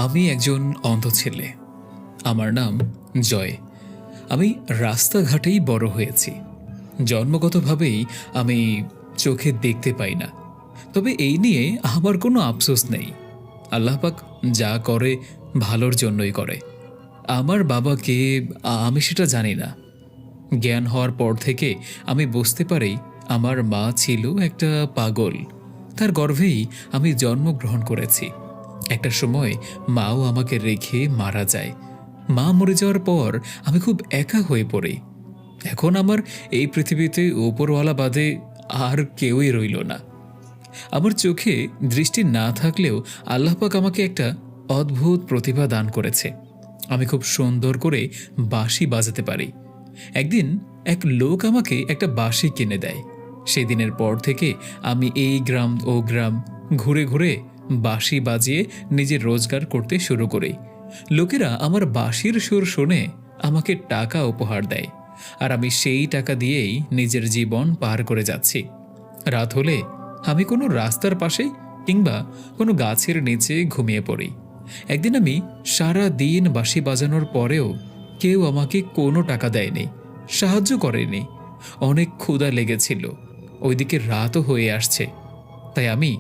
আমি একজন অন্ধ ছেলে। আমার নাম জয়। আমি রাস্তাঘাটেই বড় হয়েছি। জন্মগতভাবেই আমি চোখে দেখতে পাই না। তবে এই নিয়ে আমার কোনো আফসোস নেই। আল্লাহ পাক যা করে ভালোর জন্যই করে। আমার বাবাকে আমি সেটা জানি না। জ্ঞান হওয়ার পর থেকে আমি বুঝতে পারি আমার মা ছিল একটা পাগল। তার গর্ভেই আমি জন্মগ্রহণ করেছি। একটা সময় মাও আমাকে রেখে মারা যায়। মা মরে যাওয়ার পর আমি খুব একা হয়ে পড়ি। এখন আমার এই পৃথিবীতে ওপরওয়ালা বাদে আর কেউই রইল না। আমার চোখে দৃষ্টি না থাকলেও আল্লাহ পাক আমাকে একটা অদ্ভুত প্রতিভা দান করেছে। আমি খুব সুন্দর করে বাঁশি বাজাতে পারি। একদিন এক লোক আমাকে একটা বাঁশি কিনে দেয়। সেদিনের পর থেকে আমি এই গ্রাম ও গ্রাম ঘুরে ঘুরে বাঁশি বাজিয়ে নিজের রোজগার করতে শুরু করি। লোকেরা আমার বাঁশির সুর শুনে আমাকে টাকা উপহার দেয়, আর আমি সেই টাকা দিয়েই নিজের জীবন পার করে যাচ্ছি। রাত হলে আমি কোনো রাস্তার পাশে কিংবা কোনো গাছের নিচে ঘুমিয়ে পড়ি। একদিন আমি সারা দিন বাঁশি বাজানোর পরেও কেউ আমাকে কোনো টাকা দেয়নি, সাহায্য করেনি। অনেক ক্ষুধা লেগেছিল, ওইদিকে রাতও হয়ে আসছে। তাই আমি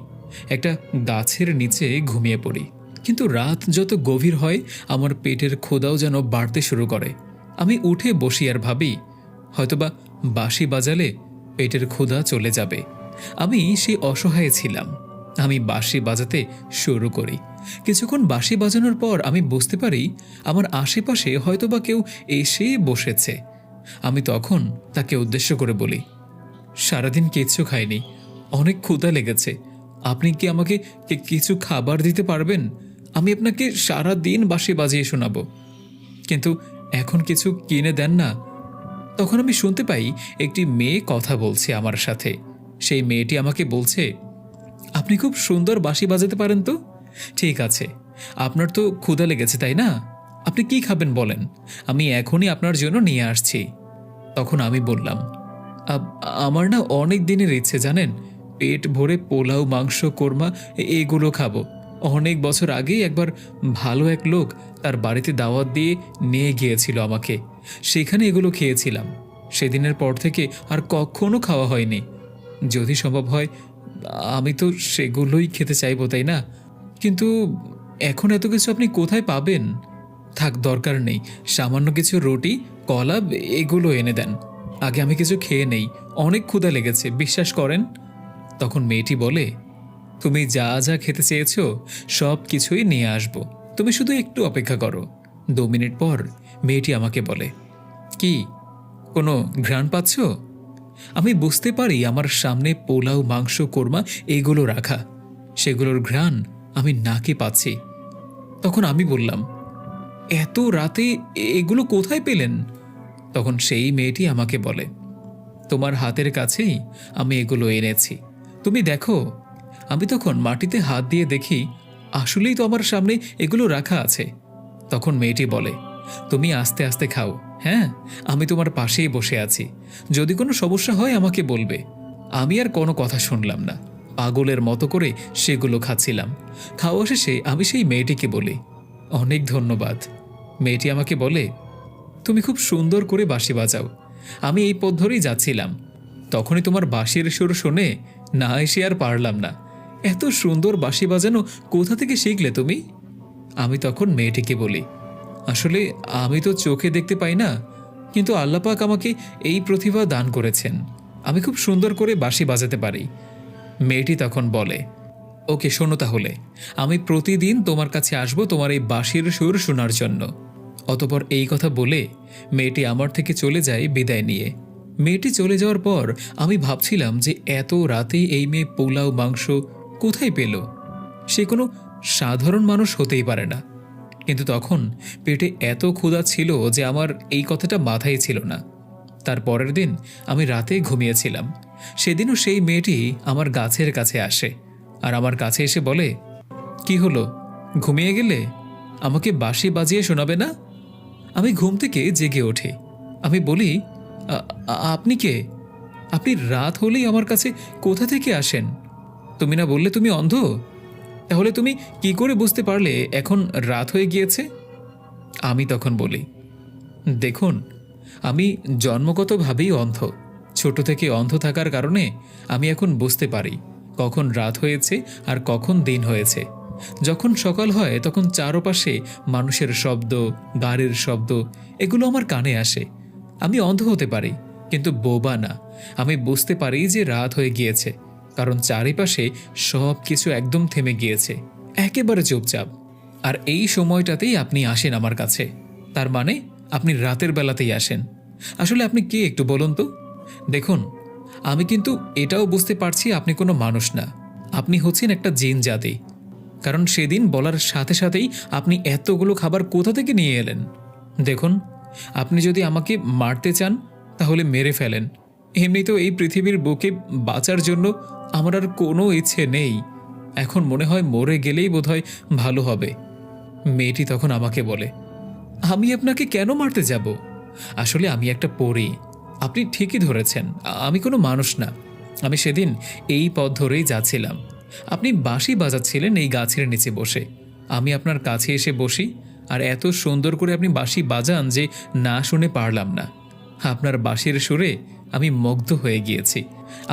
একটা গাছের নিচে ঘুমিয়ে পড়ি। কিন্তু রাত যত গভীর হয় আমার পেটের ক্ষুধাও যেন বাড়তে শুরু করে। আমি উঠে বসি আর ভাবি হয়তোবা বাঁশি বাজালে পেটের ক্ষুধা চলে যাবে। আমি সেই অসহায় ছিলাম। আমি বাঁশি বাজাতে শুরু করি। কিছুক্ষণ বাঁশি বাজানোর পর আমি বুঝতে পারি আমার আশেপাশে হয়তোবা কেউ এসে বসেছে। আমি তখন তাকে উদ্দেশ্য করে বলি, সারাদিন কিচ্ছু খাইনি, অনেক ক্ষুধা লেগেছে, আপনি কি আমাকে কিছু খাবার দিতে পারবেন? আমি আপনাকে সারা দিন বাঁশি বাজিয়ে শোনাবো, কিন্তু এখন কিছু কিনে দেন না। তখন আমি শুনতে পাই একটি মেয়ে কথা বলছে আমার সাথে। সেই মেয়েটি আমাকে বলছে, আপনি খুব সুন্দর বাঁশি বাজাতে পারেন তো? ঠিক আছে, আপনার তো ক্ষুধা লেগেছে তাই না? আপনি কি খাবেন বলেন, আমি এখনই আপনার জন্য নিয়ে আসছি। তখন আমি বললাম, আমার না অনেক দিনের ইচ্ছে জানেন, পেট ভরে পোলাও, মাংস, কোরমা এগুলো খাবো। অনেক বছর আগেই একবার ভালো এক লোক তার বাড়িতে দাওয়াত দিয়ে নিয়ে গিয়েছিল আমাকে, সেখানে এগুলো খেয়েছিলাম। সেদিনের পর থেকে আর কখনো খাওয়া হয়নি। যদি সম্ভব হয় আমি তো সেগুলোই খেতে চাইবো, তাই না? কিন্তু এখন এত কিছু আপনি কোথায় পাবেন? থাক, দরকার নেই, সামান্য কিছু রুটি, কলা এগুলো এনে দেন। আগে আমি কিছু খেয়ে নেই, অনেক ক্ষুধা লেগেছে, বিশ্বাস করেন। তখন মেয়েটি বলে, তুমি যা যা খেতে চেয়েছো সব কিছুই নিয়ে আসবো, তুমি শুধু একটু অপেক্ষা করো। 2 মিনিট পর মেয়েটি আমাকে বলে, কি কোনো ঘ্রাণ পাচ্ছ? আমি বুঝতে পারি আমার সামনে পোলাও, মাংস, কোরমা এগুলো রাখা, সেগুলোর ঘ্রাণ আমি নাকে পাচ্ছি। তখন আমি বললাম, এত রাতে এগুলো কোথায় পেলেন? তখন সেই মেয়েটি আমাকে বলে, তোমার হাতের কাছেই আমি এগুলো এনেছি, তুমি দেখো। আমি তখন মাটিতে হাত দিয়ে দেখি আসলেই তো আমার সামনে এগুলো রাখা আছে। তখন মেয়েটি বলে, তুমি আস্তে আস্তে খাও, হ্যাঁ, আমি তোমার পাশেই বসে আছি, যদি কোনো সমস্যা হয় আমাকে বলবে। আমি আর কোনো কথা শুনলাম না, পাগলের মতো করে সেগুলো খাচ্ছিলাম। খাওয়া শেষে আমি সেই মেয়েটিকে বলি, অনেক ধন্যবাদ। মেয়েটি আমাকে বলে, তুমি খুব সুন্দর করে বাঁশি বাজাও, আমি এই পথ ধরেই যাচ্ছিলাম, তখনই তোমার বাঁশির সুর শুনে না এসে আর পারলাম না। এত সুন্দর বাঁশি বাজানো কোথা থেকে শিখলে তুমি? আমি তখন মেয়েটিকে বলি, আসলে আমি তো চোখে দেখতে পাই না, কিন্তু আল্লাহ পাক আমাকে এই প্রতিভা দান করেছেন, আমি খুব সুন্দর করে বাঁশি বাজাতে পারি। মেয়েটি তখন বলে, ওকে শোনো তাহলে, আমি প্রতিদিন তোমার কাছে আসবো তোমার এই বাঁশির সুর শোনার জন্য। অতঃপর এই কথা বলে মেয়েটি আমার থেকে চলে যায় বিদায় নিয়ে। মেয়েটি চলে যাওয়ার পর আমি ভাবছিলাম যে এত রাতে এই মেয়ে পোলাও, মাংস কোথায় পেল? সে কোনো সাধারণ মানুষ হতেই পারে না। কিন্তু তখন পেটে এত ক্ষুধা ছিল যে আমার এই কথাটা মাথায় ছিল না। তার পরের দিন আমি রাতে ঘুমিয়েছিলাম। সেদিনও সেই মেয়েটি আমার গাছের কাছে আসে আর আমার কাছে এসে বলে, কি হলো, ঘুমিয়ে গেলে? আমাকে বাঁশি বাজিয়ে শোনাবে না? আমি ঘুম থেকে জেগে ওঠে। আমি বলি, আপনি কে? আপনি রাত হলেই আমার কাছে কোথা থেকে আসেন? তুমি না বললে তুমি অন্ধ? তাহলে তুমি কি করে বুঝতে পারলে এখন রাত হয়ে গিয়েছে? আমি তখন বলি, দেখুন, আমি জন্মগতভাবেই অন্ধ। ছোট থেকে অন্ধ থাকার কারণে আমি এখন বুঝতে পারি কখন রাত হয়েছে আর কখন দিন হয়েছে। যখন সকাল হয় তখন চারপাশে মানুষের শব্দ, গাড়ির শব্দ, এগুলো আমার কানে আসে। আমি অন্ধ হতে পারি, কিন্তু বোবা না। আমি বুঝতে পারি যে রাত হয়ে গিয়েছে, কারণ চারিপাশে সব কিছু একদম থেমে গিয়েছে, একেবারে চুপচাপ। আর এই সময়টাতেই আপনি আসেন আমার কাছে, তার মানে আপনি রাতের বেলাতেই আসেন। আসলে আপনি কে একটু বলুন তো? দেখুন, আমি কিন্তু এটাও বুঝতে পারছি আপনি কোনো মানুষ না, আপনি হচ্ছেন একটা জিন জাতি। কারণ সেদিন বলার সাথে সাথেই আপনি এতগুলো খাবার কোথা থেকে নিয়ে এলেন? দেখুন, আপনি যদি আমাকে মারতে চান তাহলে মেরে ফেলেন। এমনিতেও এই পৃথিবীর বুকে বাঁচার জন্য আমার আর কোনো ইচ্ছে নেই। এখন মনে হয় মরে গেলেই বোধহয় ভালো হবে। মেয়েটি তখন আমাকে বলে, আমি আপনাকে কেন মারতে যাব? আসলে আমি একটা পরী। আপনি ঠিকই ধরেছেন, আমি কোনো মানুষ না। আমি সেদিন এই পথ ধরেই যাচ্ছিলাম। আপনি বাঁশি বাজাচ্ছিলেন এই গাছের নিচে বসে। আমি আপনার কাছে এসে বসি, আর এত সুন্দর করে আপনি বাঁশি বাজান যে না শুনে পারলাম না। আপনার বাঁশির সুরে আমি মুগ্ধ হয়ে গিয়েছি।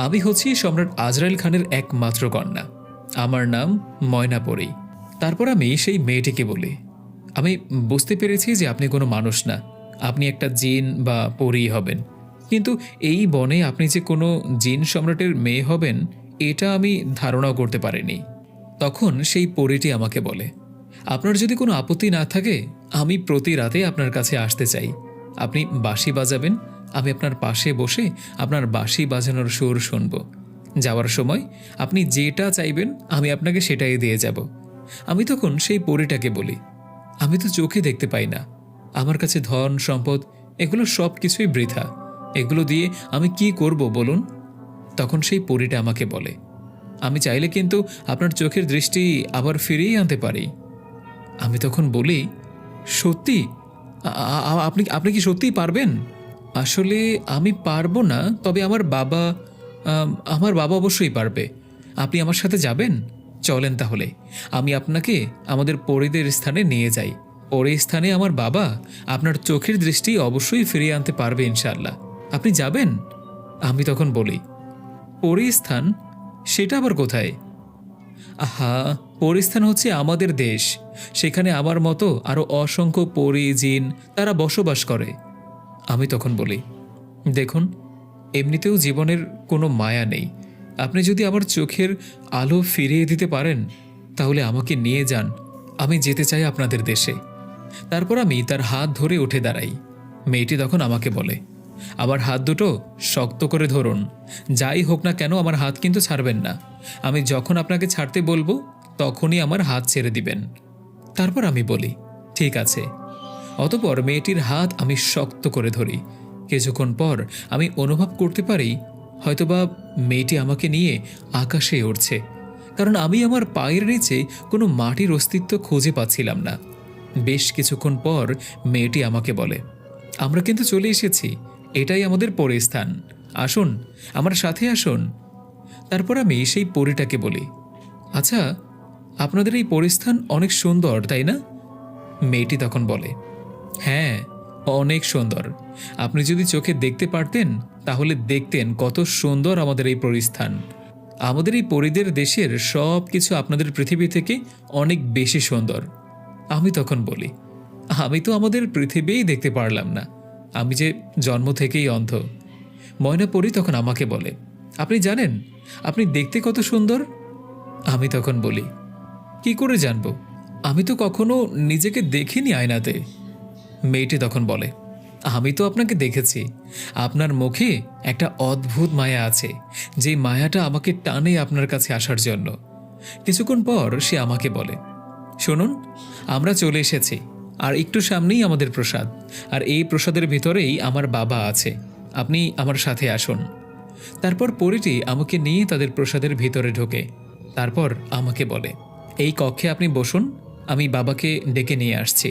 আমি হচ্ছি সম্রাট আজরাইল খানের একমাত্র কন্যা। আমার নাম ময়নাপরী। তারপর আমি সেই মেয়েটিকে বলি, আমি বুঝতে পেরেছি যে আপনি কোনো মানুষ না, আপনি একটা জিন বা পরী হবেন। কিন্তু এই বনে আপনি যে কোনো জিন সম্রাটের মেয়ে হবেন, এটা আমি ধারণাও করতে পারিনি। তখন সেই পরীটি আমাকে বলে, আপনার যদি কোনো আপত্তি না থাকে, আমি প্রতি রাতে আপনার কাছে আসতে চাই। আপনি বাঁশি বাজাবেন, আমি আপনার পাশে বসে আপনার বাঁশি বাজানোর সুর শুনব। যাওয়ার সময় আপনি যেটা চাইবেন আমি আপনাকে সেটাই দিয়ে যাব। আমি তখন সেই পরীটাকে বলি, আমি তো চোখে দেখতে পাই না, আমার কাছে ধন সম্পদ এগুলো সব কিছুই বৃথা। এগুলো দিয়ে আমি কি করব বলুন? তখন সেই পরীটা আমাকে বলে, আমি চাইলে কিন্তু আপনার চোখের দৃষ্টি আবার ফিরিয়ে আনতে পারি। আমি তখন বলি, সত্যি? আপনি আপনি কি সত্যিই পারবেন? আসলে আমি পারবো না, তবে আমার বাবা অবশ্যই পারবে। আপনি আমার সাথে যাবেন? চলেন তাহলে, আমি আপনাকে আমাদের পরীদের স্থানে নিয়ে যাই। পরী স্থানে আমার বাবা আপনার চোখের দৃষ্টি অবশ্যই ফিরিয়ে আনতে পারবে ইনশাল্লাহ। আপনি যাবেন? আমি তখন বলি, পরী স্থান? সেটা আবার কোথায়? আহা, পরিস্থান হচ্ছে আমাদের দেশ। সেখানে আমার মতো আরো অসংখ্য পরী জিন তারা বসবাস করে। আমি তখন বলি, দেখুন, এমনিতেও জীবনের কোনো মায়া নেই। আপনি যদি আমার চোখের আলো ফিরিয়ে দিতে পারেন তাহলে আমাকে নিয়ে যান, আমি যেতে চাই আপনাদের দেশে। তারপর আমি তার হাত ধরে উঠে দাঁড়াই। মেয়েটি তখন আমাকে বলে, আমার হাত দুটো শক্ত করে ধরুন, যাই হোক না কেন আমার হাত কিন্তু ছাড়বেন না। আমি যখন আপনাকে ছাড়তে বলবো তখনই আমার হাত ছেড়ে দিবেন। তারপর আমি বলি, ঠিক আছে। অতঃপর মেয়েটির হাত আমি শক্ত করে ধরি। কিছুক্ষণ পর আমি অনুভব করতে পারি হয়তোবা মেয়েটি আমাকে নিয়ে আকাশে উড়ছে, কারণ আমি আমার পায়ের নিচে কোনো মাটির অস্তিত্ব খুঁজে পাচ্ছিলাম না। বেশ কিছুক্ষণ পর মেয়েটি আমাকে বলে, আমরা কিন্তু চলে এসেছি, এটাই আমাদের পরীস্থান, আসুন আমার সাথে আসুন। তারপর আমি সেই পরীটাকে বলি, আচ্ছা, আপনাদের এই পরীস্থান অনেক সুন্দর তাই না? মেয়েটি তখন বলে, হ্যাঁ, অনেক সুন্দর। আপনি যদি চোখে দেখতে পারতেন তাহলে দেখতেন কত সুন্দর আমাদের এই পরীস্থান। আমাদের এই পরীদের দেশের সব কিছু আপনাদের পৃথিবী থেকে অনেক বেশি সুন্দর। আমি তখন বলি, আমি তো আমাদের পৃথিবীই দেখতে পারলাম না, আমি যে জন্ম থেকেই অন্ধ। ময়নাপরী তখন আমাকে বলে, আপনি জানেন আপনি দেখতে কত সুন্দর? আমি তখন বলি, কি করে জানবো? আমি তো কখনো নিজেকে দেখিনি আয়নাতে। মেয়েটি তখন বলে, আমি তো আপনাকে দেখেছি। আপনার মুখে একটা অদ্ভুত মায়া আছে, যে মায়াটা আমাকে টানে আপনার কাছে আসার জন্য। কিছুক্ষণ পর সে আমাকে বলে, শুনুন, আমরা চলে এসেছি, আর একটু সামনেই আমাদের প্রসাদ, আর এই প্রসাদের ভিতরেই আমার বাবা আছে, আপনি আমার সাথে আসুন। তারপর পরীটি আমাকে নিয়ে তাদের প্রসাদের ভিতরে ঢোকে। তারপর আমাকে বলে, এই কক্ষে আপনি বসুন, আমি বাবাকে ডেকে নিয়ে আসছি।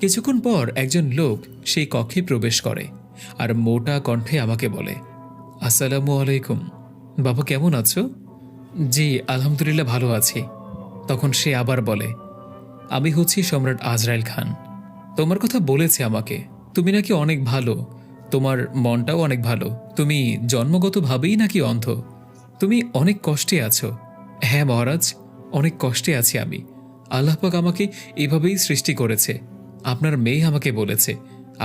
কিছুক্ষণ পর একজন লোক সেই কক্ষে প্রবেশ করে আর মোটা কণ্ঠে আমাকে বলে, আসসালামু আলাইকুম, বাবা কেমন আছো? জি আলহামদুলিল্লাহ ভালো আছি। তখন সে আবার বলে, আমি হচ্ছি সম্রাট আজরাইল খান। তোমার কথা বলেছে আমাকে, তুমি নাকি অনেক ভালো, তোমার মনটাও অনেক ভালো, তুমি জন্মগতভাবেই নাকি অন্ধ, তুমি অনেক কষ্টে আছো। হ্যাঁ মহারাজ, অনেক কষ্টে আছি আমি। আল্লাহ পাক আমাকে এভাবেই সৃষ্টি করেছে। আপনার মেয়ে আমাকে বলেছে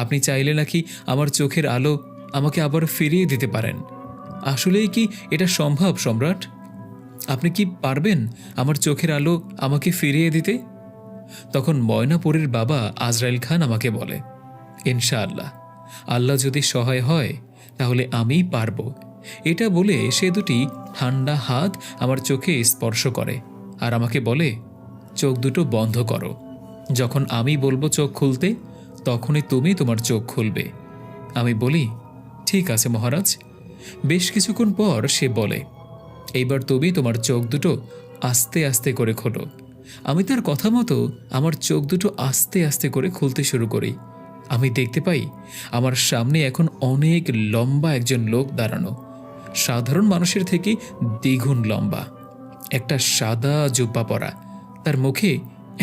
আপনি চাইলে নাকি আমার চোখের আলো আমাকে আবার ফিরিয়ে দিতে পারেন। আসলেই কি এটা সম্ভব সম্রাট? আপনি কি পারবেন আমার চোখের আলো আমাকে ফিরিয়ে দিতে? তখন ময়নাপরীর বাবা আজরাইল খান আমাকে বলে, ইনশাআল্লাহ, আল্লাহ যদি সহায় হয় তাহলে আমিই পারব। এটা বলে সে দুটি ঠান্ডা হাত আমার চোখে স্পর্শ করে আর আমাকে বলে, চোখ দুটো বন্ধ করো। যখন আমি বলবো চোখ খুলতে, তখনই তুমি তোমার চোখ খুলবে। আমি বলি, ঠিক আছে মহারাজ। বেশ কিছুক্ষণ পর সে বলে, এইবার তুমি তোমার চোখ দুটো আস্তে আস্তে করে খোলো। আমি তার কথা মতো আমার চোখ দুটো আস্তে আস্তে করে খুলতে শুরু করি। আমি দেখতে পাই আমার সামনে এখন অনেক লম্বা একজন লোক দাঁড়ানো, সাধারণ মানুষের থেকে দ্বিগুণ লম্বা, একটা সাদা জুব্বা পরা, তার মুখে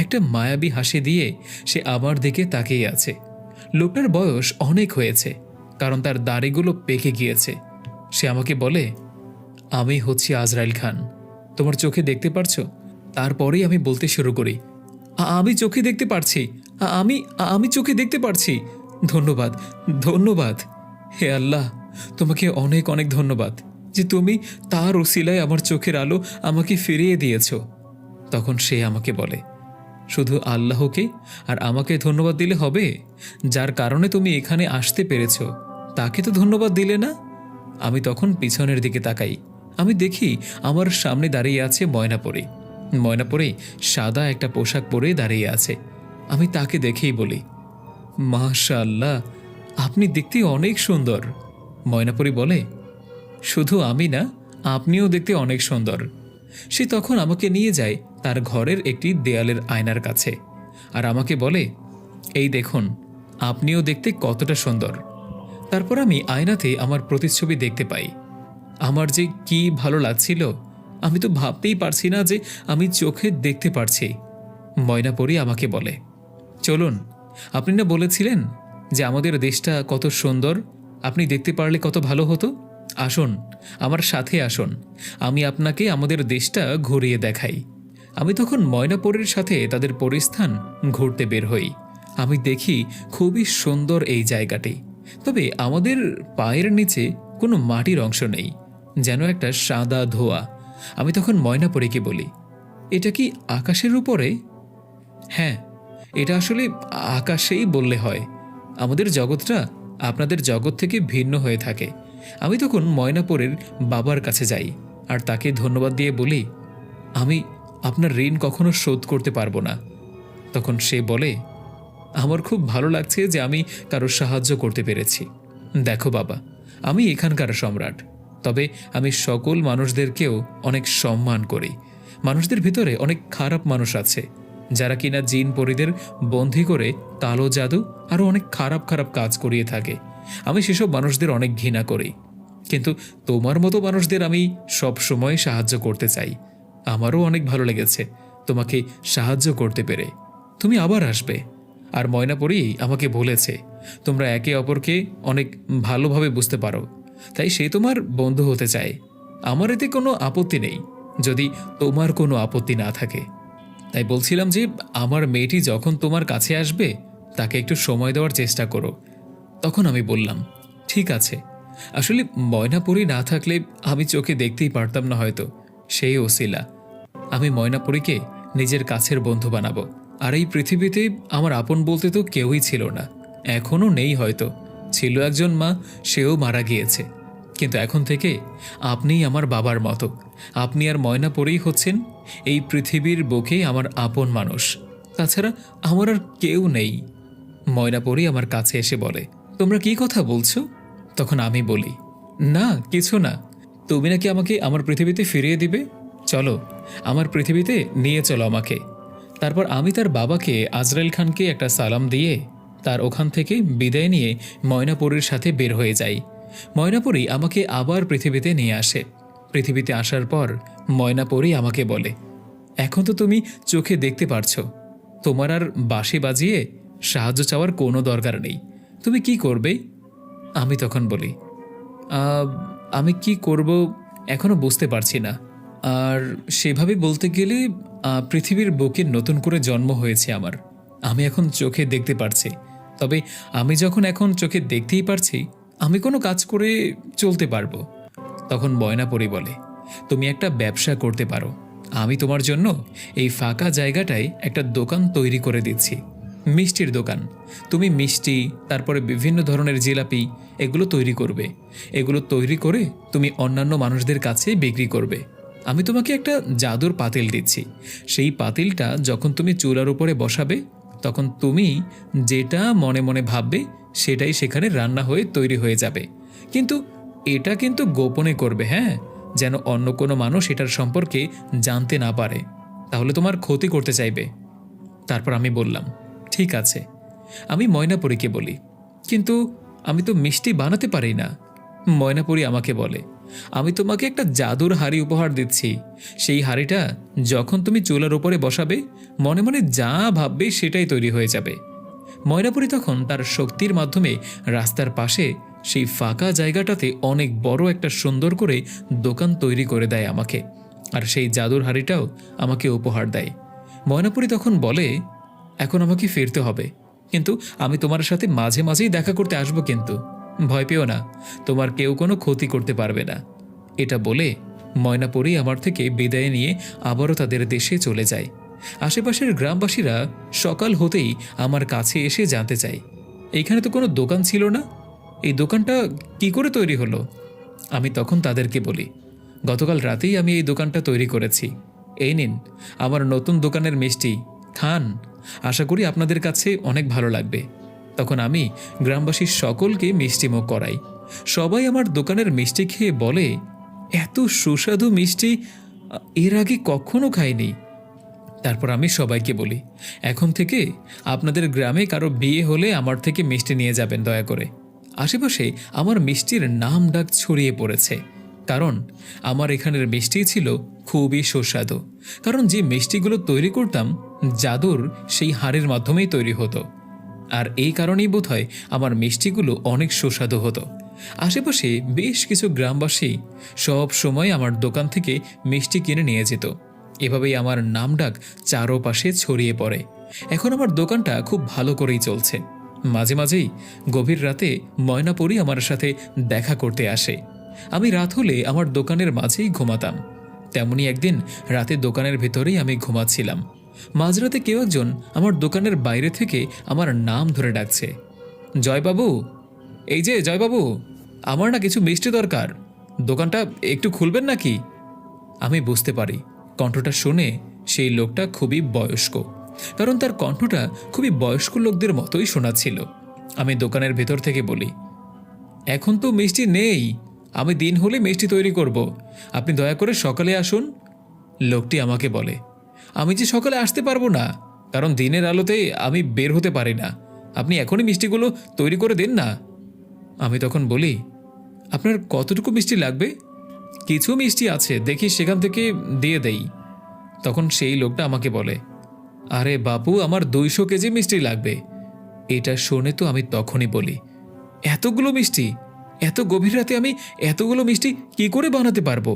একটা মায়াবী হাসি দিয়ে সে আমার দিকে তাকিয়ে আছে। লোকটার বয়স অনেক হয়েছে, কারণ তার দাড়িগুলো পেকে গিয়েছে। সে আমাকে বলে, আমি হচ্ছি আজরাইল খান, তোমার চোখে দেখতে পারছো? তারপরেই আমি বলতে শুরু করি, আমি চোখে দেখতে পারছি, আমি আমি চোখে দেখতে পারছি। ধন্যবাদ, ধন্যবাদ। হে আল্লাহ, তোমাকে অনেক অনেক ধন্যবাদ যে তুমি তার ওসিলায় আমার চোখের আলো আমাকে ফিরিয়ে দিয়েছ। তখন সে আমাকে বলে, শুধু আল্লাহকে আর আমাকে ধন্যবাদ দিলে হবে? যার কারণে তুমি এখানে আসতে পেরেছ তাকে তো ধন্যবাদ দিলে না? আমি তখন পিছনের দিকে তাকাই। আমি দেখি আমার সামনে দাঁড়িয়ে আছে ময়নাপরী। ময়নাপরী সাদা একটা পোশাক পরে দাঁড়িয়ে আছে। আমি তাকে দেখেই বলি, মাশাআল্লাহ, আপনি দেখতে অনেক সুন্দর। ময়নাপরী বলে, শুধু আমি না, আপনিও দেখতে অনেক সুন্দর। সে তখন আমাকে নিয়ে যায় তার ঘরের একটি দেয়ালের আয়নার কাছে আর আমাকে বলে, এই দেখুন, আপনিও দেখতে কতটা সুন্দর। তারপর আমি আয়নাতে আমার প্রতিচ্ছবি দেখতে পাই। আমার যে কি ভালো লাগছিল, আমি তো ভাবতেই পারছি না যে আমি চোখে দেখতে পারছি। ময়নাপরী আমাকে বলে, চলুন, আপনি না বলেছিলেন যে আমাদের দেশটা কত সুন্দর, আপনি দেখতে পারলে কত ভালো হতো। আসুন, আমার সাথে আসুন, আমি আপনাকে আমাদের দেশটা ঘুরিয়ে দেখাই। আমি তখন ময়নাপরীর সাথে তাদের পরিস্থান ঘুরতে বের হই। আমি দেখি খুবই সুন্দর এই জায়গাটি, তবে আমাদের পায়ের নিচে কোনো মাটির অংশ নেই, যেন একটা সাদা ধোয়া। আমি তখন ময়নাপরীকে বলি, এটা কি আকাশের উপরে? হ্যাঁ, এটা আসলে আকাশেই বললে হয়। আমাদের জগৎটা আপনাদের জগৎ থেকে ভিন্ন হয়ে থাকে। আমি তখন ময়নাপরীর বাবার কাছে যাই আর তাকে ধন্যবাদ দিয়ে বলি, আমি আপনার ঋণ কখনো শোধ করতে পারবো না। তখন সে বলে, আমার খুব ভালো লাগছে যে আমি কারো সাহায্য করতে পেরেছি। দেখো বাবা, আমি এখানকার সম্রাট, তবে আমি সকল মানুষদেরকেও অনেক সম্মান করি। মানুষদের ভিতরে অনেক খারাপ মানুষ আছে, যারা কিনা জিন পরীদের বন্দী করে কালো জাদু আরও অনেক খারাপ খারাপ কাজ করিয়ে থাকে। আমি সেসব মানুষদের অনেক ঘৃণা করি, কিন্তু তোমার মতো মানুষদের আমি সব সময় সাহায্য করতে চাই। আমারও অনেক ভালো লেগেছে তোমাকে সাহায্য করতে পেরে। তুমি আবার আসবে। আর ময়নাপরী আমাকে বলেছে তোমরা একে অপরকে অনেক ভালোভাবে বুঝতে পারো, তাই সে তোমার বন্ধু হতে চায়। আমার এতে কোনো আপত্তি নেই, যদি তোমার কোনো আপত্তি না থাকে। তাই বলছিলাম যে আমার মেয়েটি যখন তোমার কাছে আসবে তাকে একটু সময় দেওয়ার চেষ্টা করো। তখন আমি বললাম, ঠিক আছে। আসলে ময়নাপরী না থাকলে আমি চোখে দেখতেই পারতাম না হয়তো। সেই ওসিলা আমি ময়নাপরীকে নিজের কাছের বন্ধু বানাবো। আর এই পৃথিবীতে আমার আপন বলতে তো কেউই ছিল না, এখনও নেই। হয়তো ছিল একজন মা, সেও মারা গিয়েছে, কিন্তু এখন থেকে আপনিই আমার বাবার মতো। আপনি আর ময়নাপরী হচ্ছেন এই পৃথিবীর বুকে আমার আপন মানুষ, তাছাড়া আমার আর কেউ নেই। ময়নাপরী আমার কাছে এসে বলে, তোমরা কি কথা বলছো? তখন আমি বলি, না কিছু না, তুমি নাকি আমাকে আমার পৃথিবীতে ফিরিয়ে দিবে। চলো, আমার পৃথিবীতে নিয়ে চলো আমাকে। তারপর আমি তার বাবাকে আজরাইল খানকে একটা সালাম দিয়ে তার ওখান থেকে বিদায় নিয়ে ময়নাপরীর সাথে বের হয়ে যাই। ময়নাপরী আমাকে আবার পৃথিবীতে নিয়ে আসে। পৃথিবীতে আসার পর ময়নাপরী আমাকে বলে, এখন তো তুমি চোখে দেখতে পারছো, তোমার আর বাঁশি বাজিয়ে সাহায্য চাওয়ার কোনো দরকার নেই। তুমি কি করবে? আমি তখন বলি, "আহ, আমি কি করব এখনো বুঝতে পারছি না। আর সেভাবে বলতে গেলে পৃথিবীর বুকে নতুন করে জন্ম হয়েছে আমার। আমি এখন চোখে দেখতে পারছি, তবে আমি যখন এখন চোখে দেখতেই পারছি, আমি কোনো কাজ করে চলতে পারবো।" তখন ময়নাপরি বলে, তুমি একটা ব্যবসা করতে পারো। আমি তোমার জন্য এই ফাঁকা জায়গাটায় একটা দোকান তৈরি করে দিচ্ছি, মিষ্টির দোকান। তুমি মিষ্টি, তারপরে বিভিন্ন ধরনের জিলাপি এগুলো তৈরি করবে। এগুলো তৈরি করে তুমি অন্যান্য মানুষদের কাছে বিক্রি করবে। আমি তোমাকে একটা জাদুর পাতিল দিচ্ছি। সেই পাতিলটা যখন তুমি চুলার উপরে বসাবে, তখন তুমি যেটা মনে মনে ভাববে সেটাই সেখানে রান্না হয়ে তৈরি হয়ে যাবে। কিন্তু এটা কিন্তু গোপনে করবে, হ্যাঁ, যেন অন্য কোনো মানুষ এটার সম্পর্কে জানতে না পারে, তাহলে তোমার ক্ষতি করতে চাইবে। তারপর আমি বললাম, ঠিক আছে। আমি ময়নাপরীকে বলি, কিন্তু আমি তো মিষ্টি বানাতে পারি না। ময়নাপরী আমাকে বলে, আমি তোমাকে একটা জাদুর হাঁড়ি উপহার দিচ্ছি। সেই হাঁড়িটা যখন তুমি চুলার উপরে বসাবে, মনে মনে যা ভাববে সেটাই তৈরি হয়ে যাবে। ময়নাপরী তখন তার শক্তির মাধ্যমে রাস্তার পাশে সেই ফাঁকা জায়গাটাতে অনেক বড় একটা সুন্দর করে দোকান তৈরি করে দেয় আমাকে, আর সেই জাদুর হাঁড়িটাও আমাকে উপহার দেয়। ময়নাপরী তখন বলে, এখন আমাকে ফিরতে হবে, কিন্তু আমি তোমার সাথে মাঝে মাঝেই দেখা করতে আসবো, কিন্তু ভয় পেও না, তোমার কেউ কোনো ক্ষতি করতে পারবে না। এটা বলে ময়নাপরী আমার থেকে বিদায় নিয়ে আবারও তাদের দেশে চলে যায়। আশেপাশের গ্রামবাসীরা সকাল হতেই আমার কাছে এসে জানতে চায়, এইখানে তো কোনো দোকান ছিল না, এই দোকানটা কি করে তৈরি হলো? আমি তখন তাদেরকে বলি, গতকাল রাতেই আমি এই দোকানটা তৈরি করেছি। এই নিন আমার নতুন দোকানের মিষ্টি, খান, আশা করি আপনাদের কাছে অনেক ভালো লাগবে। তখন আমি গ্রামবাসীর সকলকে মিষ্টিমুখ করাই। সবাই আমার দোকানের মিষ্টি খেয়ে বলে, এত সুস্বাদু মিষ্টি এর আগে কখনো খাইনি। তারপর আমি সবাইকে বলি, এখন থেকে আপনাদের গ্রামে কারো বিয়ে হলে আমার থেকে মিষ্টি নিয়ে যাবেন দয়া করে। আশেপাশে আমার মিষ্টির নাম ডাক ছড়িয়ে পড়েছে, কারণ আমার এখানের মিষ্টি ছিল খুবই সুস্বাদু। কারণ যে মিষ্টিগুলো তৈরি করতাম জাদুর সেই হাড়ের মাধ্যমেই তৈরি হতো, আর এই কারণেই বোধহয় আমার মিষ্টিগুলো অনেক সুস্বাদু হতো। আশেপাশে বেশ কিছু গ্রামবাসী সব সময় আমার দোকান থেকে মিষ্টি কিনে নিয়ে যেত। এভাবেই আমার নাম ডাক চারপাশে ছড়িয়ে পড়ে। এখন আমার দোকানটা খুব ভালো করেই চলছে। মাঝে মাঝেই গভীর রাতে ময়নাপরী আমার সাথে দেখা করতে আসে। আমি রাত হলে আমার দোকানের মাঝেই ঘুমাতাম। তেমনি একদিন রাতে দোকানের ভেতরেই আমি ঘুমাচ্ছিলাম। মাঝরাতে কেউ একজন আমার দোকানের বাইরে থেকে আমার নাম ধরে ডাকছে, জয়বাবু, এই যে জয়বাবু, আমার না কিছু মিষ্টি দরকার, দোকানটা একটু খুলবেন নাকি? আমি বুঝতে পারি কণ্ঠটা শুনে সেই লোকটা খুবই বয়স্ক, কারণ তার কণ্ঠটা খুবই বয়স্ক লোকদের মতোই শোনাচ্ছিল। আমি দোকানের ভেতর থেকে বলি, এখন তো মিষ্টি নেই, আমি দিন হলে মিষ্টি তৈরি করব, আপনি দয়া করে সকালে আসুন। লোকটি আমাকে বলে, আমি যে সকালে আসতে পারবো না, কারণ দিনের আলোতে আমি বের হতে পারি না, আপনি এখনই মিষ্টিগুলো তৈরি করে দিন না। আমি তখন বলি, আপনার কতটুকু মিষ্টি লাগবে? কিছু মিষ্টি আছে, দেখি সেখান থেকে দিয়ে দেই। তখন সেই লোকটা আমাকে বলে, আরে বাপু, আমার 200 কেজি মিষ্টি লাগবে। এটা শুনে তো আমি তখনই বলি, এতগুলো মিষ্টি, এত গভীর রাতে আমি এতগুলো মিষ্টি কি করে বানাতে পারবো?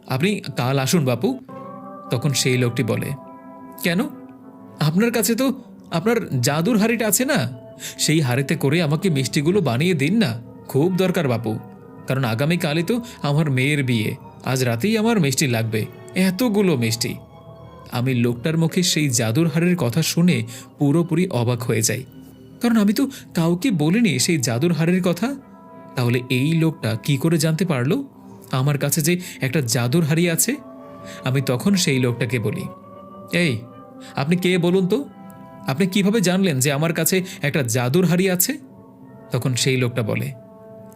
আপনি কাল আসুন বাপু। তখন সেই লোকটি বলে, কেন? আপনার কাছে তো আপনার জাদুর হাঁড়িটা আছে না, সেই হাঁড়িতে করে আমাকে মিষ্টিগুলো বানিয়ে দিন না, খুব দরকার বাপু, কারণ আগামীকালই তো আমার মেয়ের বিয়ে, আজ রাতেই আমার মিষ্টি লাগবে, এতগুলো মিষ্টি। আমি লোকটার মুখে সেই জাদুর হাড়ের কথা শুনে পুরোপুরি অবাক হয়ে যাই, কারণ আমি তো কাউকে বলিনি সেই জাদুর হাড়ের কথা। তাহলে এই লোকটা কি করে জানতে পারলো আমার কাছে যে একটা জাদুর হাড়ি আছে? আমি তখন সেই লোকটাকে বলি, এই, আপনি কে বলুন তো, আপনি কিভাবে জানলেন যে আমার কাছে একটা জাদুর হাড়ি আছে? তখন সেই লোকটা বলে,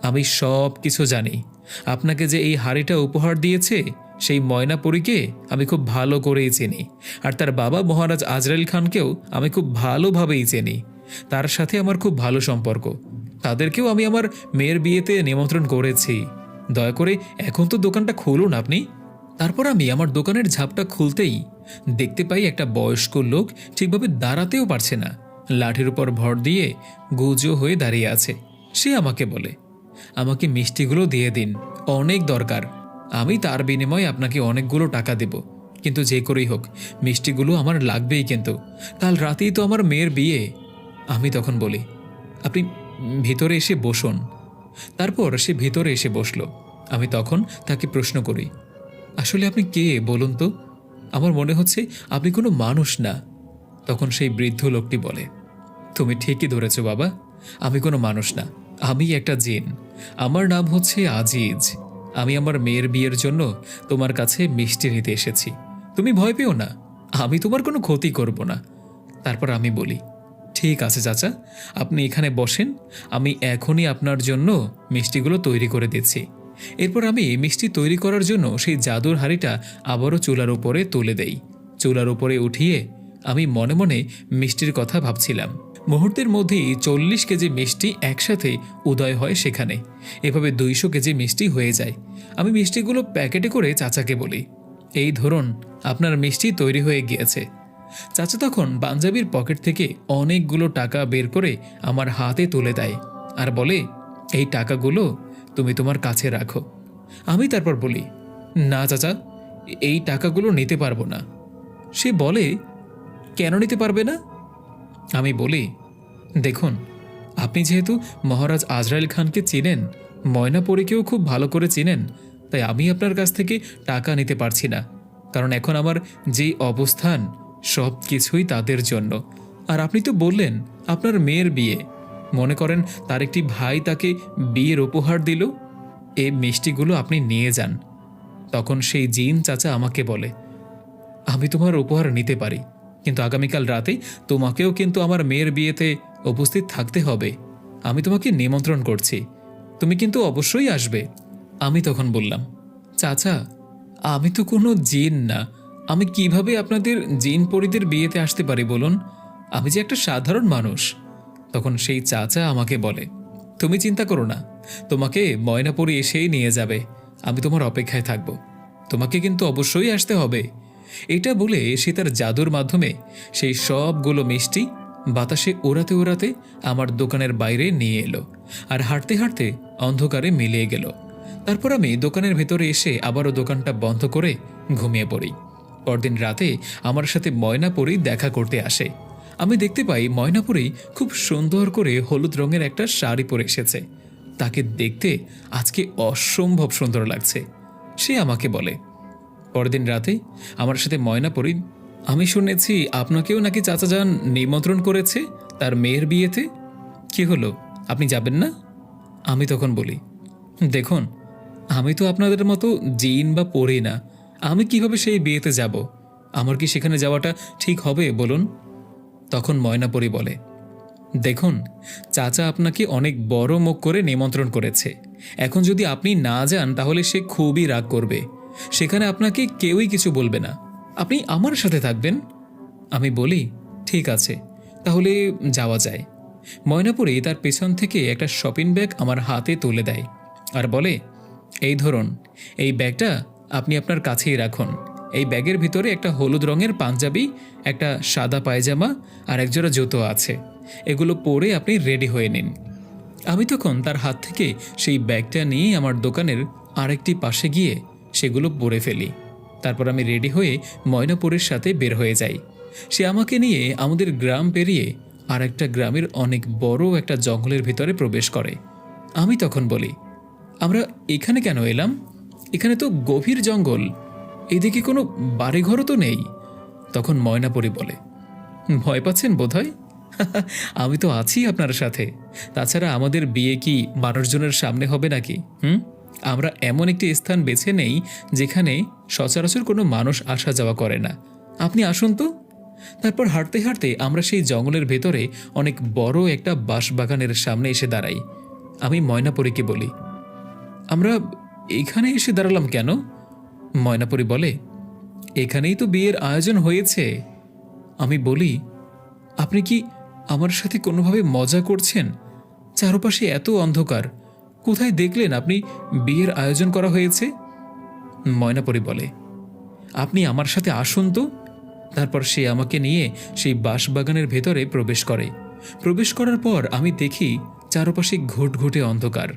আমি সব কিছু জানি। আপনাকে যে এই হাড়িটা উপহার দিয়েছে সেই ময়নাপরীকে আমি খুব ভালো করেই চিনি, আর তার বাবা মহারাজ আজরাইল খানকেও আমি খুব ভালোভাবেই চিনি। তার সাথে আমার খুব ভালো সম্পর্ক, তাদেরকেও আমি আমার মেয়ের বিয়েতে নিমন্ত্রণ করেছি। দয়া করে এখন তো দোকানটা খুলুন আপনি। তারপর আমি আমার দোকানের ঝাপটা খুলতেই দেখতে পাই একটা বয়স্ক লোক ঠিকভাবে দাঁড়াতেও পারছে না, লাঠির উপর ভর দিয়ে গুজো হয়ে দাঁড়িয়ে আছে। সে আমাকে বলে, আমাকে মিষ্টিগুলো দিয়ে দিন, অনেক দরকার। আমি তার বিনিময়ে আপনাকে অনেকগুলো টাকা দেব, কিন্তু যে করেই হোক মিষ্টিগুলো আমার লাগবেই, কিন্তু কাল রাতেই তো আমার মেয়ের বিয়ে। আমি তখন বলি, আপনি ভিতরে এসে বসুন। তারপর সে ভিতরে এসে বসলো। আমি তখন তাকে প্রশ্ন করি, আসলে আপনি কে বলুন তো? আমার মনে হচ্ছে আপনি কোনো মানুষ না। তখন সেই বৃদ্ধ লোকটি বলে, তুমি ঠিকই ধরেছ বাবা, আমি কোনো মানুষ না, আমি একটা জিন। আমার নাম হচ্ছে আজিজ। আমি আমার মেয়ের বিয়ের জন্য তোমার কাছে মিষ্টি নিতে এসেছি। তুমি ভয় পেও না, আমি তোমার কোনো ক্ষতি করব না। তারপর আমি বলি, ঠিক আছে চাচা, আপনি এখানে বসেন, আমি এখনই আপনার জন্য মিষ্টিগুলো তৈরি করে দিচ্ছি। এরপর আমি মিষ্টি তৈরি করার জন্য সেই জাদুর হাঁড়িটা আবারও চুলার উপরে তুলে দেই। চুলার উপরে উঠিয়ে আমি মনে মনে মিষ্টির কথা ভাবছিলাম। মুহূর্তের মধ্যেই 40 কেজি মিষ্টি একসাথে উদয় হয় সেখানে। এভাবে 200 কেজি মিষ্টি হয়ে যায়। আমি মিষ্টিগুলো প্যাকেটে করে চাচাকে বলি, এই ধরুন আপনার মিষ্টি তৈরি হয়ে গিয়েছে। চাচা তখন পাঞ্জাবির পকেট থেকে অনেকগুলো টাকা বের করে আমার হাতে তুলে দেয় আর বলে, এই টাকাগুলো তুমি তোমার কাছে রাখো। আমি তারপর বলি, না চাচা, এই টাকাগুলো নিতে পারবো না। সে বলে, কেন নিতে পারবে না? আমি বলি, দেখুন, আপনি যেহেতু মহারাজ আজরাইল খানকে চিনেন, ময়নাপরীকেও খুব ভালো করে চিনেন, তাই আমি আপনার কাছ থেকে টাকা নিতে পারছি না। কারণ এখন আমার যেই অবস্থান, সব কিছুই তাদের জন্য। আর আপনি তো বললেন আপনার মেয়ের বিয়ে, মনে করেন তার একটি ভাই তাকে বিয়ের উপহার দিল, এই মিষ্টিগুলো আপনি নিয়ে যান। তখন সেই জিন চাচা আমাকে বলে, আমি তোমার উপহার নিতে পারি, কিন্তু আগামীকাল রাতে তোমাকেও কিন্তু আমার মেয়ের বিয়েতে উপস্থিত থাকতে হবে। আমি তোমাকে নিমন্ত্রণ করছি, তুমি কিন্তু অবশ্যই আসবে। আমি তখন বললাম, চাচা, আমি তো কোনো জিন না, আমি কিভাবে আপনাদের জিন পরীদের বিয়েতে আসতে পারি বলুন? আমি যে একটা সাধারণ মানুষ। তখন সেই চাচা আমাকে বলে, তুমি চিন্তা করো না, তোমাকে ময়নাপরী এসেই নিয়ে যাবে, আমি তোমার অপেক্ষায় থাকব, তোমাকে কিন্তু অবশ্যই আসতে হবে। এটা বলে সে তার জাদুর মাধ্যমে সেই সবগুলো মিষ্টি বাতাসে ওড়াতে ওড়াতে আমার দোকানের বাইরে নিয়ে এলো আর হাঁটতে হাঁটতে অন্ধকারে মিলিয়ে গেল। তারপর আমি দোকানের ভেতরে এসে আবারও দোকানটা বন্ধ করে ঘুমিয়ে পড়ি। পরদিন রাতে আমার সাথে ময়নাপরী দেখা করতে আসে। আমি দেখতে পাই ময়নাপরী খুব সুন্দর করে হলুদ রঙের একটা শাড়ি পরে এসেছে। তাকে দেখতে আজকে অসম্ভব সুন্দর লাগছে। সে আমাকে বলে, পরদিন রাতে আমার সাথে ময়নাপরী, আমি শুনেছি আপনাকেও নাকি চাচা যান নিমন্ত্রণ করেছে তার মেয়ের বিয়েতে, কি হলো, আপনি যাবেন না? আমি তখন বলি, দেখুন, আমি তো আপনাদের মতো জিন বা পড়ি না, আমি কিভাবে সেই বিয়েতে যাব? আমার কি সেখানে যাওয়াটা ঠিক হবে বলুন? তখন ময়নাপরী বলে, দেখুন, চাচা আপনাকে অনেক বড় মুখ করে নিমন্ত্রণ করেছে, এখন যদি আপনি না যান তাহলে সে খুবই রাগ করবে, সেখানে আপনাকে কেউই কিছু বলবে না, আপনি আমার সাথে থাকবেন। আমি বলি, ঠিক আছে, তাহলে যাওয়া যায়। ময়নাপরী তার পেছন থেকে একটা শপিং ব্যাগ আমার হাতে তুলে দেয় আর বলে, এই ধরুন, এই ব্যাগটা আপনি আপনার কাছেই রাখুন। এই ব্যাগের ভিতরে একটা হলুদ রঙের পাঞ্জাবি, একটা সাদা পায়জামা আর একজোড়া জুতো আছে, এগুলো পরে আপনি রেডি হয়ে নিন। আমি তখন তার হাত থেকে সেই ব্যাগটা নিয়ে আমার দোকানের আরেকটি পাশে গিয়ে সেগুলো পরে ফেলি। তারপর আমি রেডি হয়ে ময়নাপরীর সাথে বের হয়ে যাই। সে আমাকে নিয়ে আমাদের গ্রাম পেরিয়ে আর একটা গ্রামের অনেক বড় একটা জঙ্গলের ভিতরে প্রবেশ করে। আমি তখন বলি, আমরা এখানে কেন এলাম? এখানে তো গভীর জঙ্গল, এদিকে কোনো বাড়িঘরও তো নেই। তখন ময়নাপরী বলে, ভয় পাচ্ছেন বোধহয়? আমি তো আছি আপনার সাথে। তাছাড়া আমাদের বিয়ে কি মানুষজনের সামনে হবে নাকি? আমরা এমন একটি স্থান বেছে নেই যেখানে সচরাচর কোনো মানুষ আসা যাওয়া করে না। আপনি আসুন তো। তারপর হাঁটতে হাঁটতে আমরা সেই জঙ্গলের ভেতরে অনেক বড় একটা বাঁশবাগানের সামনে এসে দাঁড়াই। আমি ময়নাপরীকে বলি, আমরা এখানে এসে দাঁড়ালাম কেন? ময়নাপরী বলে, এখানেই তো বিয়ের আয়োজন হয়েছে। আমি বলি, আপনি কি আমার সাথে কোনোভাবে মজা করছেন? চারপাশে এত অন্ধকার, কোথায় দেখলেন আপনি বিয়ের আয়োজন করা হয়েছে? ময়নাপরী বলে, আপনি আমার সাথে আসুন তো, তারপর সে আমাকে নিয়ে সেই বাঁশবাগানের ভেতরে প্রবেশ করে। প্রবেশ করার পর আমি দেখি চারপাশে ঘুটঘুটে অন্ধকার।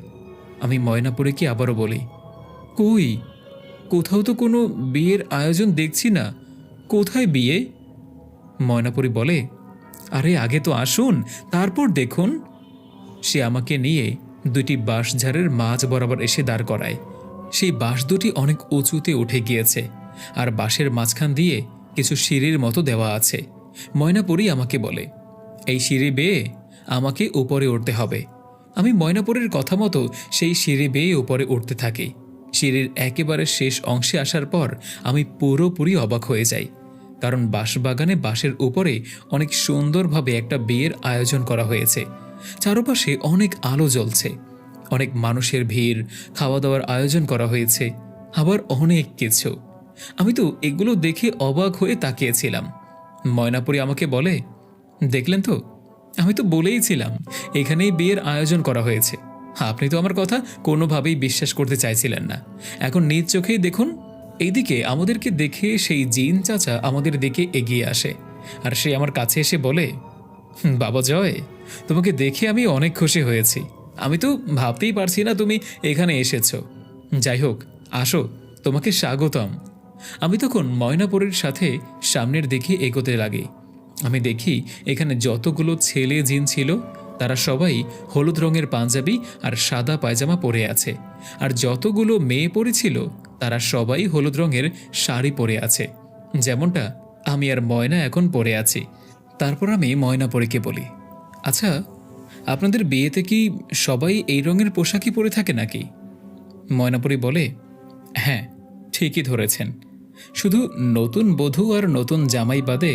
আমি ময়নাপুরীকে আবারও বলি, কই, কোথাও তো কোনো বিয়ের আয়োজন দেখছি না, কোথায় বিয়ে? ময়নাপুরী বলে, আরে আগে তো আসুন, তারপর দেখুন। সে আমাকে নিয়ে দুটি বাঁশঝাড়ের মাঝ বরাবর এসে দাঁড় করায়। সেই বাঁশ দুটি অনেক উঁচুতে উঠে গিয়েছে, আর বাঁশের মাঝখান দিয়ে কিছু সিঁড়ির মতো দেওয়া আছে। ময়নাপুরী আমাকে বলে, এই সিঁড়ি বেয়ে আমাকে উপরে উঠতে হবে। আমি ময়নাপুরীর কথা মতো সেই সিঁড়ি বেয়ে উপরে উঠতে থাকি। সিঁড়ির একেবারে শেষ অংশে আসার পর আমি পুরোপুরি অবাক হয়ে যাই, কারণ বাঁশবাগানে বাঁশের উপরে অনেক সুন্দরভাবে একটা বিয়ের আয়োজন করা হয়েছে। চারপাশে অনেক আলো জ্বলছে, অনেক মানুষের ভিড়, খাওয়া দাওয়ার আয়োজন করা হয়েছে, আবার অনেক কিছু। আমি তো এগুলো দেখে অবাক হয়ে তাকিয়েছিলাম। ময়নাপুরী আমাকে বলে, দেখলেন তো, আমি তো বলেইছিলাম এখানেই বিয়ের আয়োজন করা হয়েছে। আপনি তো আমার কথা কোনোভাবেই বিশ্বাস করতে চাইছিলেন না, এখন নিজ চোখেই দেখুন। এইদিকে আমাদেরকে দেখে সেই জিন চাচা আমাদের দিকে এগিয়ে আসে, আর সে আমার কাছে এসে বলে, বাবা জয়, তোমাকে দেখে আমি অনেক খুশি হয়েছি। আমি তো ভাবতেই পারছি না তুমি এখানে এসেছো। যাই হোক, আসো, তোমাকে স্বাগতম। আমি তখন ময়নাপুরীর সাথে সামনের দিকে এগোতে লাগি। আমি দেখি এখানে যতগুলো ছেলে জিন ছিল তারা সবাই হলুদ রঙের পাঞ্জাবি আর সাদা পায়জামা পরে আছে, আর যতগুলো মেয়ে পরেছিল তারা সবাই হলুদ রঙের শাড়ি পরে আছে, যেমনটা আমি আর ময়না এখন পরে আছি। তারপর আমি ময়নাপুরীকে বলি, আচ্ছা, আপনাদের বিয়েতে কি সবাই এই রঙের পোশাকই পরে থাকে নাকি? ময়নাপুরী বলে, হ্যাঁ, ঠিকই ধরেছেন, শুধু নতুন বধূ আর নতুন জামাই বাদে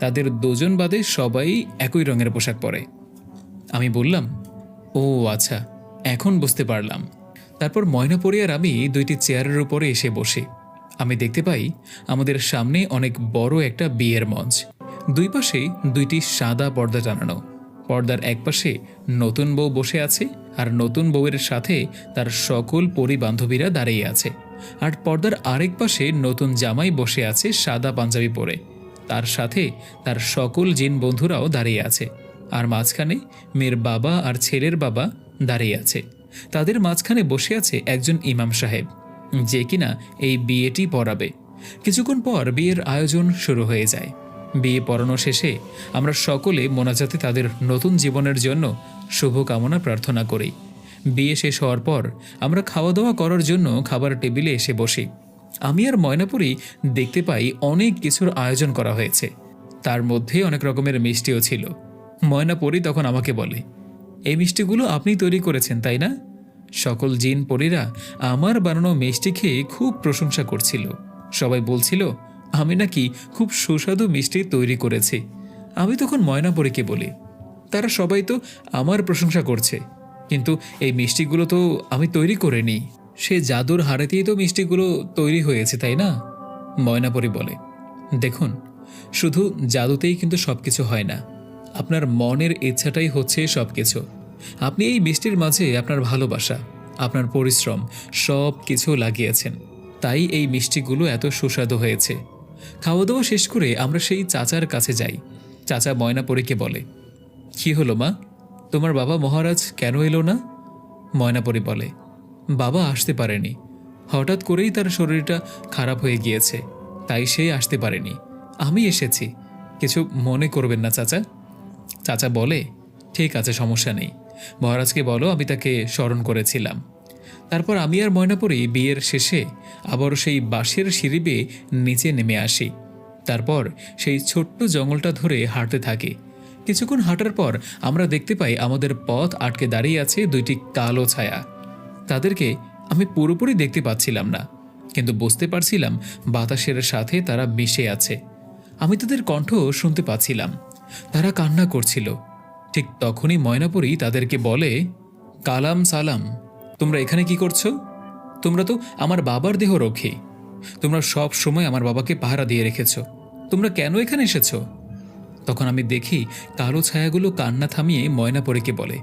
তাদের দুজন বাদে সবাই একই রঙের পোশাক পরে। আমি বললাম, ও আচ্ছা, এখন বুঝতে পারলাম। তারপর ময়নাপুরী আর আমি দুইটি চেয়ারের উপরে এসে বসি। আমি দেখতে পাই আমাদের সামনে অনেক বড় একটা বিয়ের মঞ্চ। দুই পাশে দুইটি সাদা পর্দা টানানো। পর্দার একপাশে নতুন বউ বসে আছে, আর নতুন বউয়ের সাথে তার সকল পরিবান্ধবীরা দাঁড়িয়ে আছে। আর পর্দার আরেক পাশে নতুন জামাই বসে আছে সাদা পাঞ্জাবি পরে, তার সাথে তার সকল জিন বন্ধুরাও দাঁড়িয়ে আছে। আর মাঝখানে মেয়ের বাবা আর ছেলের বাবা দাঁড়িয়ে আছে। তাদের মাঝখানে বসে আছে একজন ইমাম সাহেব, যে কিনা এই বিয়েটি পড়াবে। কিছুক্ষণ পর বিয়ের আয়োজন শুরু হয়ে যায়। বিয়ে পড়ানো শেষে আমরা সকলে মোনাজাতে তাদের নতুন জীবনের জন্য শুভকামনা প্রার্থনা করি। বিয়ে শেষ হওয়ার পর আমরা খাওয়া দাওয়া করার জন্য খাবার টেবিলে এসে বসি। আমি আর ময়নাপুরী দেখতে পাই অনেক কিছুর আয়োজন করা হয়েছে, তার মধ্যে অনেক রকমের মিষ্টিও ছিল। ময়নাপুরী তখন আমাকে বলে, এই মিষ্টিগুলো আপনি তৈরি করেছেন তাই না? সকল জিন পরীরা আমার বানানো মিষ্টি খেয়ে খুব প্রশংসা করছিল। সবাই বলছিল আমি নাকি খুব সুস্বাদু মিষ্টি তৈরি করেছি। আমি তখন ময়নাপুরীকে বলি, তারা সবাই তো আমার প্রশংসা করছে, কিন্তু এই মিষ্টিগুলো তো আমি তৈরি করিনি, সে জাদুর হাড়েতেই তো মিষ্টিগুলো তৈরি হয়েছে তাই না? ময়নাপুরী বলে, দেখুন, শুধু জাদুতেই কিন্তু সবকিছু হয় না, আপনার মনের ইচ্ছাটাই হচ্ছে সবকিছু। আপনি এই মিষ্টির মাঝে আপনার ভালোবাসা, আপনার পরিশ্রম সব কিছু লাগিয়েছেন, তাই এই মিষ্টিগুলো এত সুস্বাদু হয়েছে। খাওয়া দাওয়া শেষ করে আমরা সেই চাচার কাছে যাই। চাচা ময়নাপুরীকে বলে, কি হলো মা, তোমার বাবা মহারাজ কেন এলো না? ময়নাপুরী বলে, বাবা আসতে পারেনি, হঠাৎ করেই তার শরীরটা খারাপ হয়ে গিয়েছে, তাই সে আসতে পারেনি। আমি এসেছি, কিছু মনে করবেন না চাচা। চাচা বলে, ঠিক আছে, সমস্যা নেই, মহারাজকে বলো আমি তাকে স্মরণ করেছিলাম। তারপর আমি আর ময়নাপুরী বিয়ের শেষে আবারও সেই বাঁশের সিঁড়ি বেয়ে নিচে নেমে আসি। তারপর সেই ছোট্ট জঙ্গলটা ধরে হাঁটতে থাকি। কিছুক্ষণ হাঁটার পর আমরা দেখতে পাই আমাদের পথ আটকে দাঁড়িয়ে আছে দুইটি কালো ছায়া। তাদেরকে আমি পুরোপুরি দেখতে পাচ্ছিলাম না, কিন্তু বুঝতে পারছিলাম বাতাসের সাথে তারা মিশে আছে। আমি তাদের কণ্ঠ শুনতে পাচ্ছিলাম, তারা কান্না করছিল। ঠিক তখনই ময়নাপুরী তাদেরকে বলে, কালাম সালাম, তোমরা এখানে কি করছো? তোমরা তো আমার বাবার দেহ রক্ষী, তোমরা সব সময় আমার বাবাকে পাহারা দিয়ে রেখেছ, তোমরা কেন এখানে এসেছো? তখন আমি দেখি কালো ছায়াগুলো কান্না থামিয়ে ময়নাপুরীকে বলে,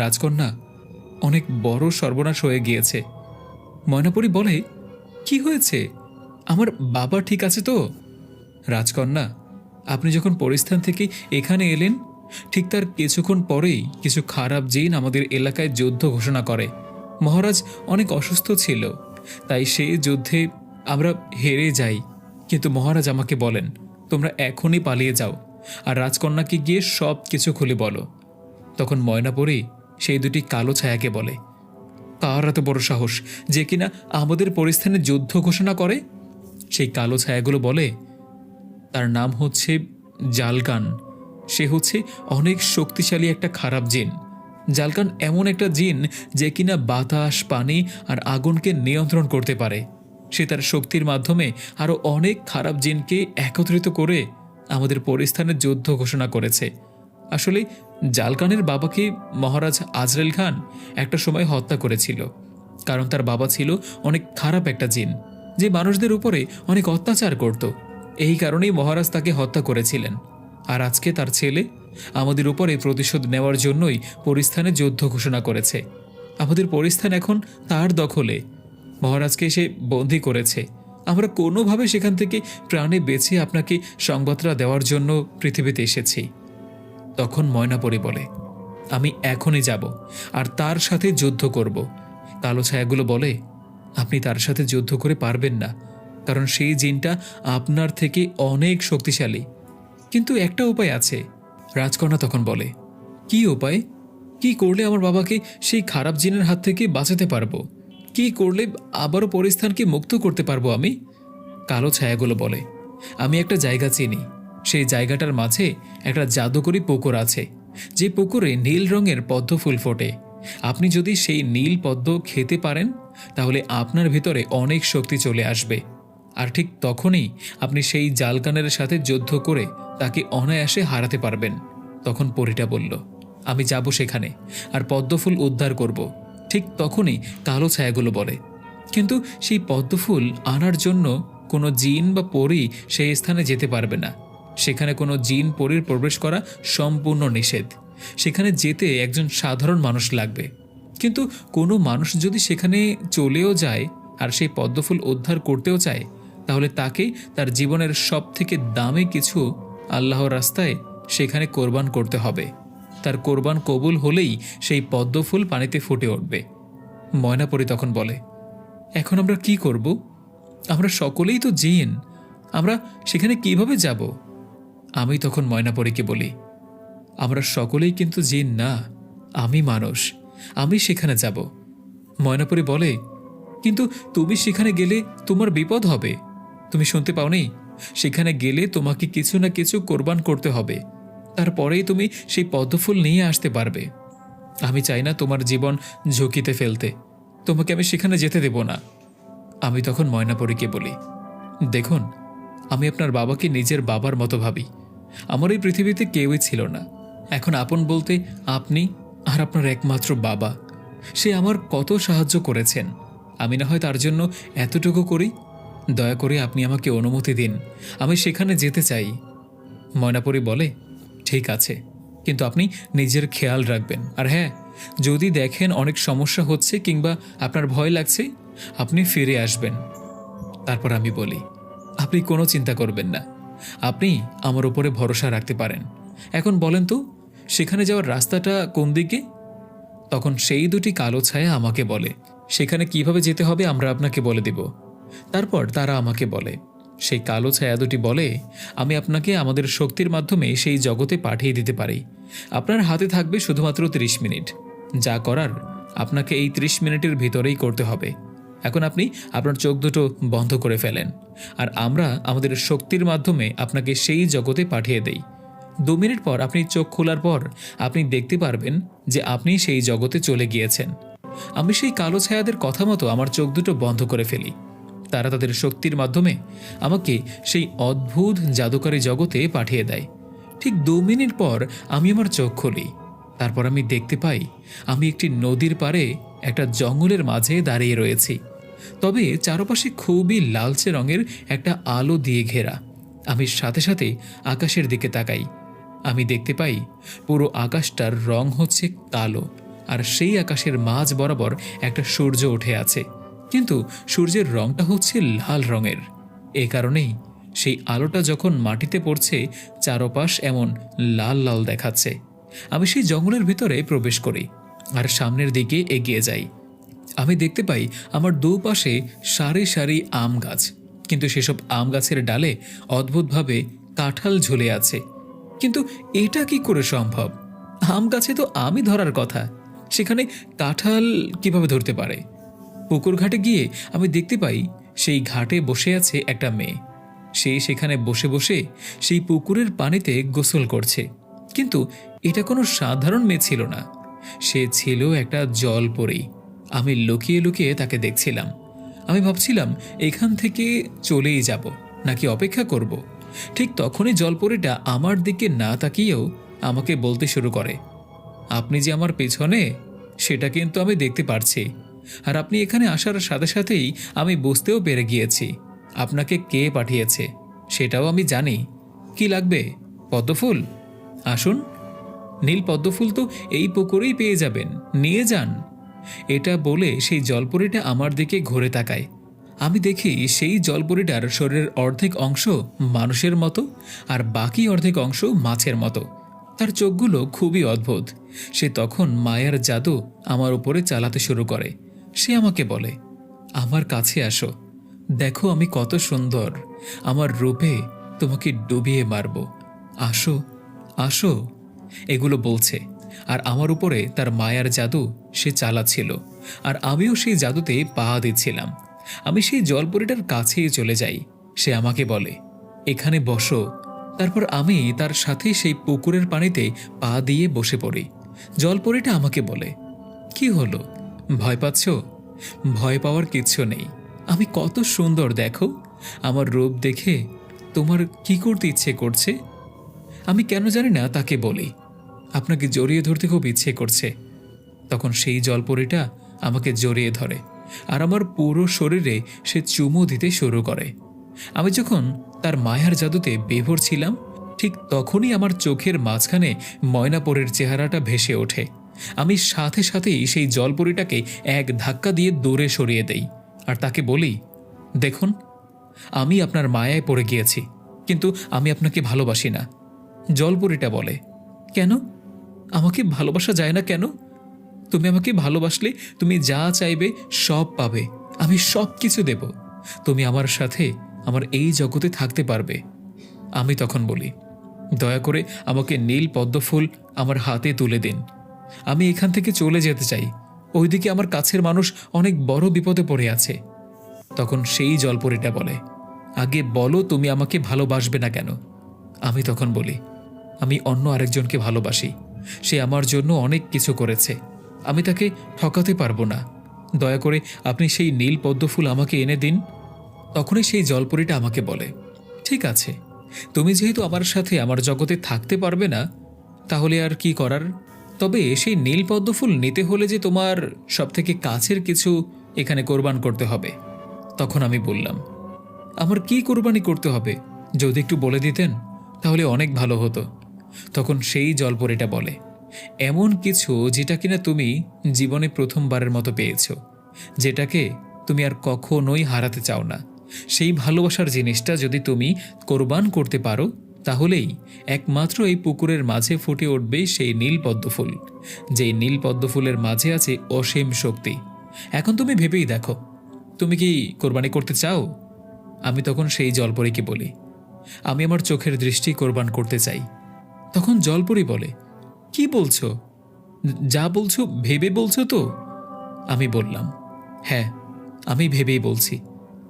রাজকন্যা, অনেক বড় সর্বনাশ হয়ে গিয়েছে। ময়নাপুরী বলে, কি হয়েছে? আমার বাবা ঠিক আছে তো? রাজকন্যা, আপনি যখন পরিস্থান থেকে এখানে এলেন, ঠিক তার কিছুক্ষণ পরেই কিছু খারাপ জিন আমাদের এলাকায় যুদ্ধ ঘোষণা করে। মহারাজ অনেক অসুস্থ ছিল, তাই সেই যুদ্ধে আমরা হেরে যাই। কিন্তু মহারাজ আমাকে বলেন, তোমরা এখনই পালিয়ে যাও আর রাজকন্যাকে গিয়ে সব কিছু খুলে বলো। তখন ময়নাপরী সেই দুটি কালো ছায়াকে বলে, কার এত বড় সাহস যে কিনা আমাদের পরিস্থানে যুদ্ধ ঘোষণা করে? সেই কালো ছায়াগুলো বলে, তার নাম হচ্ছে জালকান। সে হচ্ছে অনেক শক্তিশালী একটা খারাপ জিন। জালকান এমন একটা জিন যে কিনা বাতাস, পানি আর আগুনকে নিয়ন্ত্রণ করতে পারে। সে তার শক্তির মাধ্যমে আরও অনেক খারাপ জিনকে একত্রিত করে আমাদের পরিস্থানের যুদ্ধ ঘোষণা করেছে। আসলে জালকানের বাবাকে মহারাজ আজরাইল খান একটা সময় হত্যা করেছিল, কারণ তার বাবা ছিল অনেক খারাপ একটা জিন, যে মানুষদের উপরে অনেক অত্যাচার করত। এই কারণেই মহারাজ তাকে হত্যা করেছিলেন। আর আজকে তার ছেলে আমাদের উপরে প্রতিশোধ নেওয়ার জন্যই পরিস্থানে যুদ্ধ ঘোষণা করেছে। আমাদের পরিস্থান এখন তার দখলে। মহারাজকে সে বন্দী করেছে। আমরা কোনোভাবে সেখান থেকে প্রাণে বেঁচে আপনাকে সংবাদটা দেওয়ার জন্য পৃথিবীতে এসেছি। তখন ময়নাপরী বলে, আমি এখনই যাব আর তার সাথে যুদ্ধ করব। কালো ছায়াগুলো বলে, আপনি তার সাথে যুদ্ধ করে পারবেন না, কারণ সেই জিনটা আপনার থেকে অনেক শক্তিশালী। কিন্তু একটা উপায় আছে। রাজকন্যা তখন বলে, কি উপায়? কি করলে আমার বাবাকে সেই খারাপ জিনের হাত থেকে বাঁচাতে পারবো? কি করলে আবারও পরিস্থানকে মুক্ত করতে পারবো আমি? কালো ছায়াগুলো বলে, আমি একটা জায়গা চিনি। সেই জায়গাটার মাঝে একটা জাদুকরি পুকুর আছে, যে পুকুরে নীল রঙের পদ্ম ফুল ফোটে। আপনি যদি সেই নীল পদ্ম খেতে পারেন, তাহলে আপনার ভিতরে অনেক শক্তি চলে আসবে। আর ঠিক তখনই আপনি সেই জালকানের সাথে যুদ্ধ করে তাকে অনায়াসে হারাতে পারবেন। তখন পরীটা বলল, আমি যাব সেখানে আর পদ্মফুল উদ্ধার করব। ঠিক তখনই কালো ছায়াগুলো বলে, কিন্তু সেই পদ্মফুল আনার জন্য কোনো জিন বা পরী সেই স্থানে যেতে পারবে না। সেখানে কোনো জিন পরীর প্রবেশ করা সম্পূর্ণ নিষেধ। সেখানে যেতে একজন সাধারণ মানুষ লাগবে। কিন্তু কোনো মানুষ যদি সেখানে চলেও যায় আর সেই পদ্মফুল উদ্ধার করতেও চায়, তাহলে তাকে তার জীবনের সব থেকে দামি কিছু আল্লাহর রাস্তায় সেখানে কোরবান করতে হবে। তার কোরবান কবুল হলেই সেই পদ্মফুল পানিতে ফুটে উঠবে। ময়নাপরী তখন বলে, এখন আমরা কি করব? আমরা সকলেই তো জিন, আমরা সেখানে কিভাবে যাব? আমি তখন ময়নাপরীকে বলি, আমরা সকলেই কিন্তু জিন না, আমি মানুষ, আমি সেখানে যাব। ময়নাপরী বলে, কিন্তু তুমি সেখানে গেলে তোমার বিপদ হবে। তুমি শুনতে পাওনি? সেখানে গেলে তোমাকে কিছু না কিছু কোরবান করতে হবে, তারপরেই তুমি সেই পদ্মফুল নিয়ে আসতে পারবে। আমি চাই না তোমার জীবন ঝুঁকিতে ফেলতে। তোমাকে আমি সেখানে যেতে দেব না। আমি তখন ময়নাপরীকে বলি, দেখুন, আমি আপনার বাবাকে নিজের বাবার মতো ভাবি। আমার এই পৃথিবীতে কেউই ছিল না। এখন আপন বলতে আপনি আর আপনার একমাত্র বাবা। সে আমার কত সাহায্য করেছেন, আমি না হয় তার জন্য এতটুকু করি। দয়া করে আপনি আমাকে অনুমতি দিন, আমি সেখানে যেতে চাই। ময়নাপরী বলে, ঠিক আছে, কিন্তু আপনি নিজের খেয়াল রাখবেন। আর হ্যাঁ, যদি দেখেন অনেক সমস্যা হচ্ছে কিংবা আপনার ভয় লাগছে, আপনি ফিরে আসবেন। তারপর আমি বলি, আপনি কোনো চিন্তা করবেন না, আপনি আমার উপরে ভরসা রাখতে পারেন। এখন বলেন তো, সেখানে যাওয়ার রাস্তাটা কোন দিকে? তখন সেই দুটি কালো ছায়া আমাকে বলে, সেখানে কিভাবে যেতে হবে আমরা আপনাকে বলে দেব। তারপর তারা আমাকে বলে, সেই কালো ছায়া দুটি বলে, আমি আপনাকে আমাদের শক্তির মাধ্যমে সেই জগতে পাঠিয়ে দিতে পারি। আপনার হাতে থাকবে শুধুমাত্র 30 মিনিট। যা করার আপনাকে এই 30 মিনিটের ভিতরেই করতে হবে। এখন আপনি আপনার চোখ দুটো বন্ধ করে ফেলেন, আর আমরা আমাদের শক্তির মাধ্যমে আপনাকে সেই জগতে পাঠিয়ে দেই। 2 মিনিট পর আপনি চোখ খোলার পর আপনি দেখতে পারবেন যে আপনি সেই জগতে চলে গিয়েছেন। আমি সেই কালো ছায়াদের কথা মতো আমার চোখ দুটো বন্ধ করে ফেলি। তারা তাদের শক্তির মাধ্যমে আমাকে সেই অদ্ভুত জাদুকরী জগতে পাঠিয়ে দেয়। ঠিক 2 মিনিট পর আমি আমার চোখ খুলি। তারপর আমি দেখতে পাই আমি একটি নদীর পাড়ে একটা জঙ্গলের মাঝে দাঁড়িয়ে রয়েছি। তবে চারপাশে খুবই লালচে রঙের একটা আলো দিয়ে ঘেরা। আমি সাথে সাথে আকাশের দিকে তাকাই। আমি দেখতে পাই পুরো আকাশটার রং হচ্ছে কালো, আর সেই আকাশের মাঝ বরাবর একটা সূর্য উঠে আছে, কিন্তু সূর্যের রংটা হচ্ছে লাল রঙের। এ কারণেই সেই আলোটা যখন মাটিতে পড়ছে চারপাশ এমন লাল লাল দেখাচ্ছে। আমি সেই জঙ্গলের ভিতরে প্রবেশ করি আর সামনের দিকে এগিয়ে যাই। আমি দেখতে পাই আমার দুপাশে সারি সারি আম গাছ, কিন্তু সেসব আম গাছের ডালে অদ্ভুতভাবে কাঁঠাল ঝুলে আছে। কিন্তু এটা কি করে সম্ভব? আম গাছে তো আমি ধরার কথা, সেখানে কাঁঠাল কিভাবে ধরতে পারে? পুকুর ঘাটে গিয়ে আমি দেখতে পাই সেই ঘাটে বসে আছে একটা মেয়ে। সে সেখানে বসে বসে সেই পুকুরের পানিতে গোসল করছে। কিন্তু এটা কোনো সাধারণ মেয়ে ছিল না, সে ছিল একটা জলপরী। আমি লুকিয়ে লুকিয়ে তাকে দেখছিলাম। আমি ভাবছিলাম এখান থেকে চলেই যাব নাকি অপেক্ষা করব। ঠিক তখনই জলপরীটা আমার দিকে না তাকিয়েও আমাকে বলতে শুরু করে, আপনি যে আমার পেছনে সেটা কিন্তু আমি দেখতে পারছি, আর আপনি এখানে আসার সাথে সাথেই আমি বুঝতেও পেরে গিয়েছি আপনাকে কে পাঠিয়েছে, সেটাও আমি জানি। কি লাগবে? পদ্মফুল? আসুন, নীল পদ্মফুল তো এই পুকুরেই পেয়ে যাবেন, নিয়ে যান। এটা বলে সেই জলপরীটা আমার দিকে ঘুরে তাকায়। আমি দেখি সেই জলপরীটার শরীরের অর্ধেক অংশ মানুষের মতো আর বাকি অর্ধেক অংশ মাছের মতো। তার চোখগুলো খুবই অদ্ভুত। সে তখন মায়ার জাদু আমার উপরে চালাতে শুরু করে। সে আমাকে বলে, আমার কাছে আসো, দেখো আমি কত সুন্দর, আমার রূপে তোমাকে ডুবিয়ে মারব, আসো আসো, এগুলো বলছে। আর আমার উপরে তার মায়ার জাদু সে চালাচ্ছিল, আর আমিও সেই জাদুতে পা দিচ্ছিলাম। আমি সেই জলপরীটার কাছেই চলে যাই। সে আমাকে বলে, এখানে বসো। তারপর আমি তার সাথে সেই পুকুরের পানিতে পা দিয়ে বসে পড়ি। জলপরীটা আমাকে বলে, কি হলো, ভয় পাচ্ছ? ভয় পাওয়ার কিচ্ছু নেই, আমি কত সুন্দর দেখো, আমার রূপ দেখে তোমার কি করতে ইচ্ছে করছে? আমি কেন জানি না তাকে বলি, আপনাকে জড়িয়ে ধরতে খুব ইচ্ছে করছে। তখন সেই জলপরীটা আমাকে জড়িয়ে ধরে আর আমার পুরো শরীরে সে চুমু দিতে শুরু করে। আমি যখন তার মায়ার জাদুতে বিভোর ছিলাম, ঠিক তখনই আমার চোখের মাঝখানে ময়নাপরের চেহারাটা ভেসে ওঠে। আমি সাথে সাথেই সেই জলপরীটাকে এক ধাক্কা দিয়ে দূরে সরিয়ে দেই আর তাকে বলি, দেখুন, আমি আপনার মায়ায় পড়ে গিয়েছি, কিন্তু আমি আপনাকে ভালোবাসি না। জলপরীটা বলে, কেন? আমাকে ভালোবাসা যায় না কেন? তুমি আমাকে ভালোবাসলে তুমি যা চাইবে সব পাবে, আমি সব কিছু দেব, তুমি আমার সাথে আমার এই জগতে থাকতে পারবে। আমি তখন বলি, দয়া করে আমাকে নীল পদ্মফুল আমার হাতে তুলে দিন, আমি এখান থেকে চলে যেতে চাই, ওইদিকে আমার কাছের মানুষ অনেক বড় বিপদে পড়ে আছে। তখন সেই জলপরীটা বলে, আগে বলো তুমি আমাকে ভালোবাসবে না কেন? আমি তখন বলি, আমি অন্য আরেকজনকে ভালোবাসি, সে আমার জন্য অনেক কিছু করেছে, আমি তাকে ঠকাতে পারবো না, দয়া করে আপনি সেই নীল পদ্মফুল আমাকে এনে দিন। তখনই সেই জলপরীটা আমাকে বলে, ঠিক আছে, তুমি যেহেতু আমার সাথে আমার জগতে থাকতে পারবে না, তাহলে আর কি করার। তবে সেই নীল পদ্মফুল নিতে হলে যে তোমার সবথেকে কাছের কিছু এখানে কোরবান করতে হবে। তখন আমি বললাম, আমার কি কোরবানি করতে হবে, যদি একটু বলে দিতেন তাহলে অনেক ভালো হতো। তখন সেই জলপরীটা বলে, এমন কিছু যেটা কিনা তুমি জীবনে প্রথমবারের মতো পেয়েছ, যেটাকে তুমি আর কখনোই হারাতে চাও না, সেই ভালোবাসার জিনিসটা যদি তুমি কোরবান করতে পারো, তাহলেই একমাত্র এই পুকুরের মাঝে ফুটে উঠবে সেই নীল পদ্মফুল, যেই নীল পদ্মফুলের মাঝে আছে অসীম শক্তি। এখন তুমি ভেবেই দেখো, তুমি কি কোরবানি করতে চাও? আমি তখন সেই জলপরীকে বলি, আমি আমার চোখের দৃষ্টি কোরবান করতে চাই। তখন জলপরী বলে, কি বলছো? যা বলছো ভেবে বলছো তো? আমি বললাম, হ্যাঁ, আমি ভেবেই বলছি।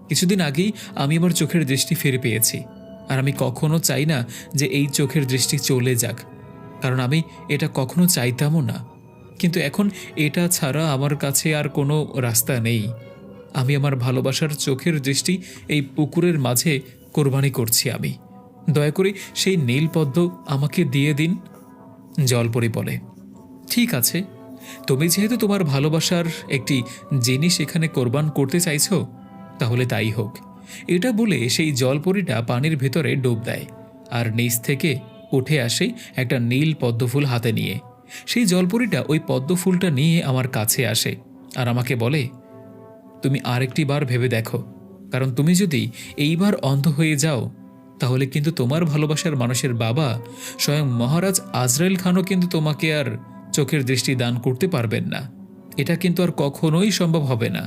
কিছুদিন আগেই আমি আমার চোখের দৃষ্টি ফিরে পেয়েছি, আর আমি কখনো চাই না যে এই চোখের দৃষ্টি চলে যাক, কারণ আমি এটা কখনো চাইতামও না। কিন্তু এখন এটা ছাড়া আমার কাছে আর কোনো রাস্তা নেই। আমি আমার ভালোবাসার চোখের দৃষ্টি এই পুকুরের মাঝে কোরবানি করছি। আমি দয়া করে সেই নীলপদ্ম আমাকে দিয়ে দিন। জলপরী বলে, ঠিক আছে, তুমি যেহেতু তোমার ভালোবাসার একটি জিনিস এখানে কোরবান করতে চাইছো, তাহলে তাই হোক। এটা বলে সেই জলপরীটা পানির ভেতরে ডুব দেয় আর নিচ থেকে উঠে আসে একটা নীল পদ্মফুল হাতে নিয়ে। সেই জলপরীটা ওই পদ্মফুলটা নিয়ে আমার কাছে আসে আর আমাকে বলে, তুমি আরেকটি বার ভেবে দেখো, কারণ তুমি যদি এইবার অন্ধ হয়ে যাও তাহলে কিন্তু তোমার ভালোবাসার মানুষের বাবা স্বয়ং মহারাজ আজরাইল খানও কিন্তু তোমাকে আর চোখের দৃষ্টি দান করতে পারবেন না। এটা কিন্তু আর কখনোই সম্ভব হবে না।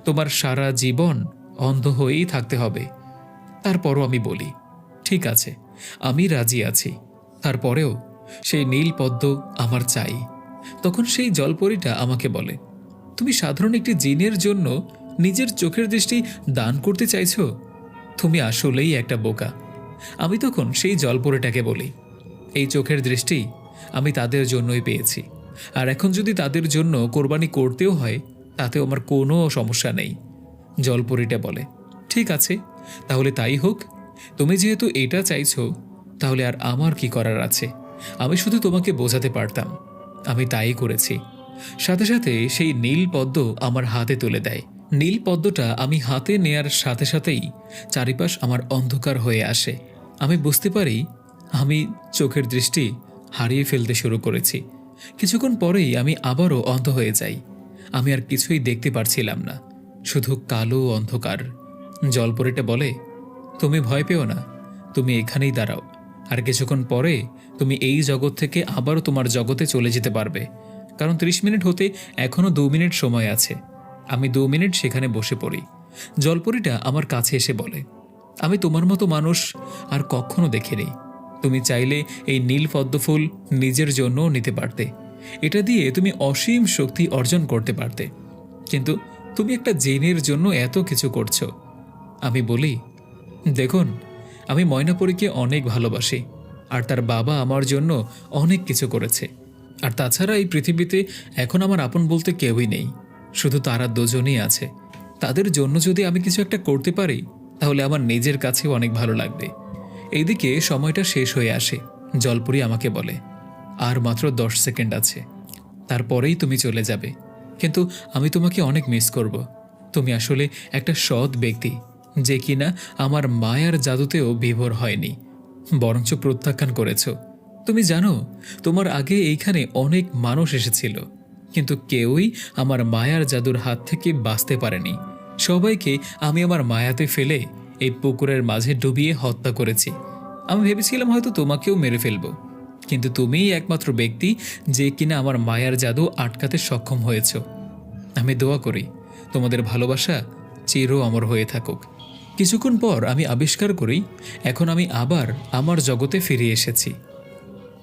তোমার সারা জীবন অন্ধ হয়েই থাকতে হবে। তারপরও আমি বলি, ঠিক আছে, আমি রাজি আছি। তারপরেও সেই নীল পদ্ম আমার চাই। তখন সেই জলপরীটা আমাকে বলে, তুমি সাধারণ একটি জিনের জন্য নিজের চোখের দৃষ্টি দান করতে চাইছো? তুমি আসলেই একটা বোকা। আমি তখন সেই জলপরীটাকে বলি, এই চোখের দৃষ্টি আমি তাদের জন্যই পেয়েছি, আর এখন যদি তাদের জন্য কোরবানি করতেও হয় তাতেও আমার কোনো সমস্যা নেই। জলপরীটা বলে, ঠিক আছে, তাহলে তাই হোক। তুমি যেহেতু এটা চাইছো, তাহলে আর আমার কি করার আছে? আমি শুধু তোমাকে বোঝাতে পারতাম। আমি তাই করেছি। সাথে সাথে সেই নীল পদ্ম আমার হাতে তুলে দেয়। নীল পদ্মটা আমি হাতে নেয়ার সাথে সাথেই চারিপাশ আমার অন্ধকার হয়ে আসে। আমি বুঝতে পারি আমি চোখের দৃষ্টি হারিয়ে ফেলতে শুরু করেছি। কিছুক্ষণ পরেই আমি আবারও অন্ধ হয়ে যাই। আমি আর কিছুই দেখতে পারছিলাম না, শুধু কালো অন্ধকার। জলপরীটা বলে, তুমি ভয় পেও না, তুমি এখানেই দাঁড়াও। আর কিছুক্ষণ পরে তুমি এই জগৎ থেকে আবারও তোমার জগতে চলে যেতে পারবে, কারণ 30 মিনিট হতে এখনও 2 মিনিট সময় আছে। আমি 2 মিনিট সেখানে বসে পড়ি। জলপরীটা আমার কাছে এসে বলে, আমি তোমার মতো মানুষ আর কখনো দেখিনি। তুমি চাইলে এই নীল পদ্মফুল নিজের জন্যও নিতে পারতে। এটা দিয়ে তুমি অসীম শক্তি অর্জন করতে পারতে, কিন্তু তুমি একটা জিনের জন্য এত কিছু করছো। আমি বলি, দেখুন, আমি ময়নাপরীকে অনেক ভালোবাসি, আর তার বাবা আমার জন্য অনেক কিছু করেছে। আর তাছাড়া এই পৃথিবীতে এখন আমার আপন বলতে কেউই নেই, শুধু তারা দুজনই আছে। তাদের জন্য যদি আমি কিছু একটা করতে পারি তাহলে আমার নিজের কাছেও অনেক ভালো লাগবে। এইদিকে সময়টা শেষ হয়ে আসে। জলপরী আমাকে বলে, আর মাত্র 10 সেকেন্ড আছে, তারপরেই তুমি চলে যাবে। কিন্তু আমি তোমাকে অনেক মিস করব। তুমি আসলে একটা সৎ ব্যক্তি, যে কিনা আমার মায়ার জাদুতেও বিভোর হয়নি, বরঞ্চ প্রত্যাখ্যান করেছ। তুমি জানো, তোমার আগে এইখানে অনেক মানুষ এসেছিল, কিন্তু কেউই আমার মায়ার জাদুর হাত থেকে বাঁচতে পারেনি। সবাইকে আমি আমার মায়াতে ফেলে এই পুকুরের মাঝে ডুবিয়ে হত্যা করেছি। আমি ভেবেছিলাম হয়তো তোমাকেও মেরে ফেলবো, কিন্তু তুমিই একমাত্র ব্যক্তি যে কিনা আমার মায়ার জাদু আটকাতে সক্ষম হয়েছ। আমি দোয়া করি তোমাদের ভালোবাসা চির অমর হয়ে থাকুক। কিছুক্ষণ পর আমি আবিষ্কার করি এখন আমি আবার আমার জগতে ফিরে এসেছি।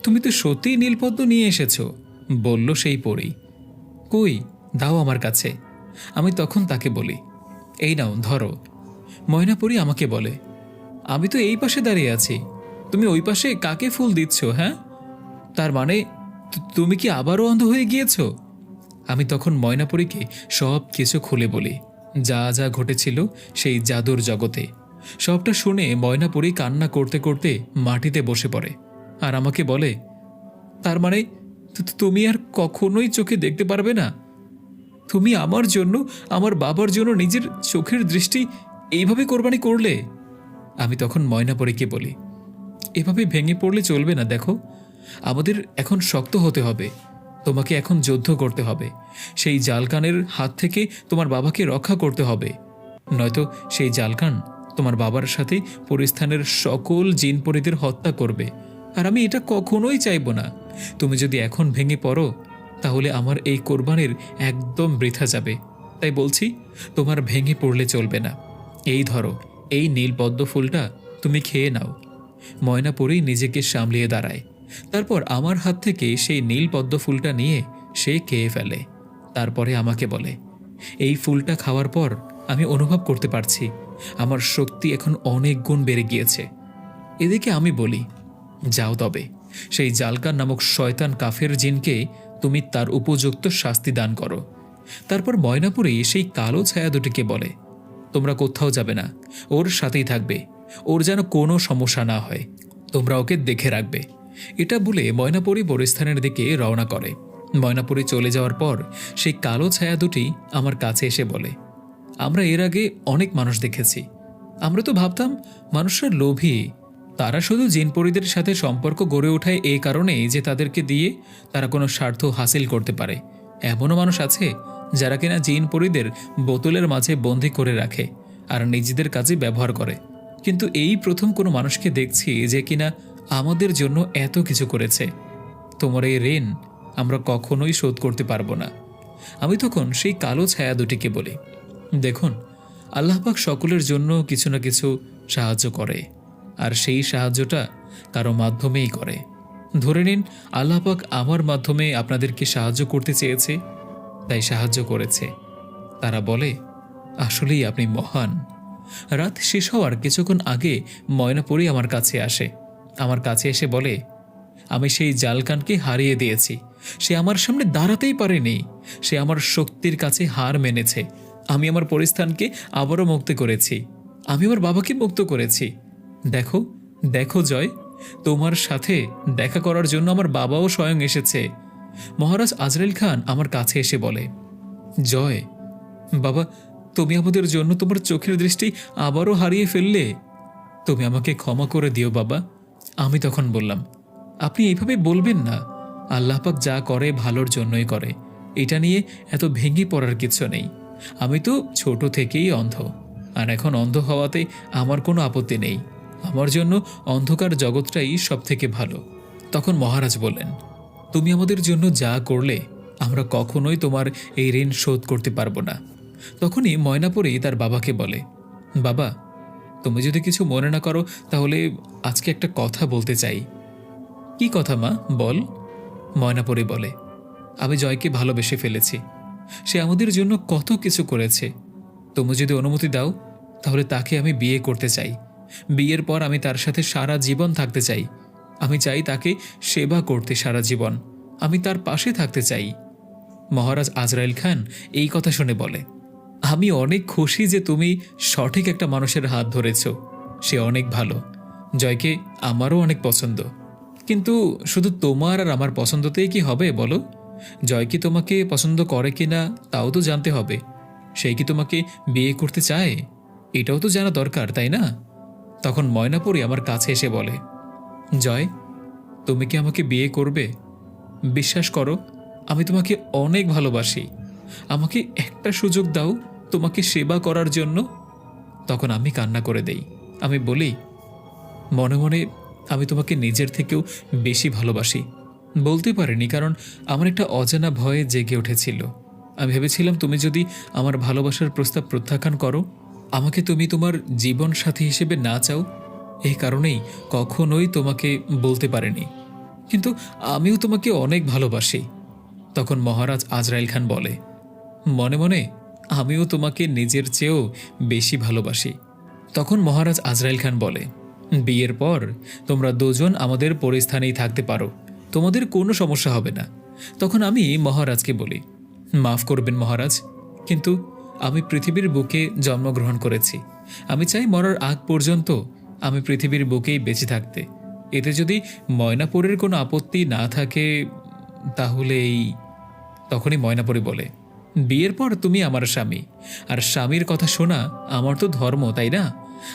তুমি তো সত্যিই নীলপদ্ম নিয়ে এসেছো, বলল সেই পরী। কই, দাও আমার কাছে। আমি তখন তাকে বলি, এই নাও ধরো। ময়নাপরী আমাকে বলে, আমি তো এই পাশে দাঁড়িয়ে আছি, তুমি ওই পাশে কাকে ফুল দিচ্ছ? হ্যাঁ, তার মানে তুমি কি আবারও অন্ধ হয়ে গিয়েছ? আমি তখন ময়নাপরীকে সব কিছু খুলে বলি, যা যা ঘটেছিল সেই জাদুর জগতে। সবটা শুনে ময়নাপরী কান্না করতে করতে মাটিতে বসে পড়ে আর আমাকে বলে, তার মানে তুমি আর কখনোই চোখে দেখতে পারবে না? তুমি আমার জন্য, আমার বাবার জন্য নিজের চোখের দৃষ্টি এইভাবে কোরবানি করলে? আমি তখন ময়নাপরীকে বলি, এভাবে ভেঙে পড়লে চলবে না। দেখো, আমাদের এখন শক্ত হতে হবে। তোমাকে এখন যুদ্ধ করতে হবে। সেই জালকানের হাত থেকে তোমার বাবাকে রক্ষা করতে হবে, নয়তো সেই জালকান তোমার বাবার সাথে পরিস্থানের সকল জিনপরীদের হত্যা করবে। আর আমি এটা কখনোই চাইব না। তুমি যদি এখন ভেঙে পড়ো তাহলে আমার এই কোরবানির একদম বৃথা যাবে। তাই বলছি, তোমার ভেঙে পড়লে চলবে না। এই ধরো, এই নীল পদ্ম ফুলটা তুমি খেয়ে নাও। ময়নাপরী নিজেকে সামলিয়ে দাঁড়ায়। তারপর আমার হাত থেকে সেই নীল পদ্ম ফুলটা নিয়ে সে খেয়ে ফেলে। তারপরে আমাকে বলে, এই ফুলটা খাওয়ার পর আমি অনুভব করতে পারছি আমার শক্তি এখন অনেক গুণ বেড়ে গিয়েছে। এদিকে আমি বলি, যাও তবে সেই জালকান নামক শয়তান কাফের জিনকে তুমি তার উপযুক্ত শাস্তি দান করো। তারপর ময়নাপরী সেই কালো ছায়া দুটিকে বলে, তোমরা কোথাও যাবে না, ওর সাথেই থাকবে, ওর যেন কোনো সমস্যা না হয়, তোমরা ওকে দেখে রাখবে। এটা বলে ময়নাপরী বরিস্থানের দিকে রওনা করে। ময়নাপরী চলে যাওয়ার পর সেই কালো ছায়া দুটি আমার কাছে এসে বলে, আমরা এর আগে অনেক মানুষ দেখেছি। আমরা তো ভাবতাম মানুষরা লোভী, তারা শুধু জিনপরীদের সাথে সম্পর্ক গড়ে ওঠায় এই কারণেই যে তাদেরকে দিয়ে তারা কোনো স্বার্থ হাসিল করতে পারে। এমনও মানুষ আছে যারা কিনা জিনপরীদের বোতলের মাঝে বন্দি করে রাখে আর নিজেদের কাজে ব্যবহার করে। কিন্তু এই প্রথম কোনো মানুষকে দেখছি যে কিনা আমাদের জন্য এত কিছু করেছে। তোমার এই ঋণ আমরা কখনোই শোধ করতে পারবো না। আমি তখন সেই কালো ছায়া দুটিকে বলি, দেখুন, আল্লাহ পাক সকলের জন্য কিছু না কিছু সাহায্য করে, আর সেই সাহায্যটা কারো মাধ্যমেই করে। ধরে নিন আল্লাহ পাক আমার মাধ্যমে আপনাদেরকে সাহায্য করতে চেয়েছে, তাই সাহায্য করেছে। তারা বলে, আসলেই আপনি মহান। রাত শেষ হওয়ার কিছুক্ষণ আগে ময়নাপুরী আমার কাছে আসে। আমার কাছে এসে বলে, আমি সেই জালকানকে হারিয়ে দিয়েছি। সে আমার সামনে দাঁড়াতেই পারেনি। সে আমার শক্তির কাছে হার মেনেছে। আমি আমার পরিস্থানকে আবারও মুক্ত করেছি। আমি আমার বাবাকে মুক্ত করেছি। দেখো দেখো জয়, তোমার সাথে দেখা করার জন্য আমার বাবাও স্বয়ং এসেছে। মহারাজ আজরাইল খান আমার কাছে এসে বলে, জয় বাবা, তুমি আমাদের জন্য তোমার চোখের দৃষ্টি আবারও হারিয়ে ফেললে। তুমি আমাকে ক্ষমা করে দিও বাবা। আমি তখন বললাম, আপনি এইভাবে বলবেন না। আল্লাহ পাক যা করে ভালোর জন্যই করে, এটা নিয়ে এত ভেঙে পড়ার কিছু নেই। আমি তো ছোট থেকেই অন্ধ, আর এখন অন্ধ হওয়াতে আমার কোনো আপত্তি নেই। আমার জন্য অন্ধকার জগৎটাই সব থেকে ভালো। তখন মহারাজ বললেন, তুমি আমাদের জন্য যা করলে আমরা কখনোই তোমার এই ঋণ শোধ করতে পারবো না। তখনই ময়নাপুরী তার বাবাকে বলে, বাবা, তুমি যদি কিছু মনে না করো তাহলে আজকে একটা কথা বলতে চাই। কি কথা মা, বল। ময়নাপুরী বলে, আমি জয়কে ভালোবেসে ফেলেছি। সে আমাদের জন্য কত কিছু করেছে। তুমি যদি অনুমতি দাও তাহলে তাকে আমি বিয়ে করতে চাই। বিয়ের পর আমি তার সাথে সারা জীবন থাকতে চাই। আমি চাই তাকে সেবা করতে সারা জীবন। আমি তার পাশে থাকতে চাই। মহারাজ আজরাইল খান এই কথা শুনে বলে, আমি অনেক খুশি যে তুমি সঠিক একটা মানুষের হাত ধরেছ। সে অনেক ভালো। জয়কে আমারও অনেক পছন্দ। কিন্তু শুধু তোমার আর আমার পছন্দতেই কি হবে বলো? জয় কি তোমাকে পছন্দ করে কি না তাও তো জানতে হবে। সেই কি তোমাকে বিয়ে করতে চায় এটাও তো জানা দরকার, তাই না? তখন ময়নাপুরী আমার কাছে এসে বলে, জয়, তুমি কি আমাকে বিয়ে করবে? বিশ্বাস করো, আমি তোমাকে অনেক ভালোবাসি। আমাকে একটা সুযোগ দাও তোমাকে সেবা করার জন্য। তখন আমি কান্না করে দেই। আমি বলি, মনে মনে আমি তোমাকে নিজের থেকেও বেশি ভালোবাসি। বলতে পারিনি কারণ আমার একটা অজানা ভয়ে জেগে উঠেছিল। আমি ভেবেছিলাম তুমি যদি আমার ভালোবাসার প্রস্তাব প্রত্যাখ্যান করো, আমাকে তুমি তোমার জীবন সাথী হিসেবে না চাও, এই কারণেই কখনোই তোমাকে বলতে পারিনি। কিন্তু আমিও তোমাকে অনেক ভালোবাসি। তখন মহারাজ আজরাইল খান বলে, মনে মনে আমিও তোমাকে নিজের চেয়েও বেশি ভালোবাসি। তখন মহারাজ আজরাইল খান বলে, বিয়ের পর তোমরা দুজন আমাদের পরিস্থানেই থাকতে পারো, তোমাদের কোনো সমস্যা হবে না। তখন আমি মহারাজকে বলি, মাফ করবেন মহারাজ, কিন্তু আমি পৃথিবীর বুকে জন্মগ্রহণ করেছি। আমি চাই মরার আগ পর্যন্ত আমি পৃথিবীর বুকেই বেঁচে থাকতে। এতে যদি ময়নাপুরীর কোনো আপত্তি না থাকে তাহলে এই। তখনই ময়নাপুরী বলে, বিয়ের পর তুমি আমার স্বামী, আর স্বামীর কথা শোনা আমার তো ধর্ম, তাই না?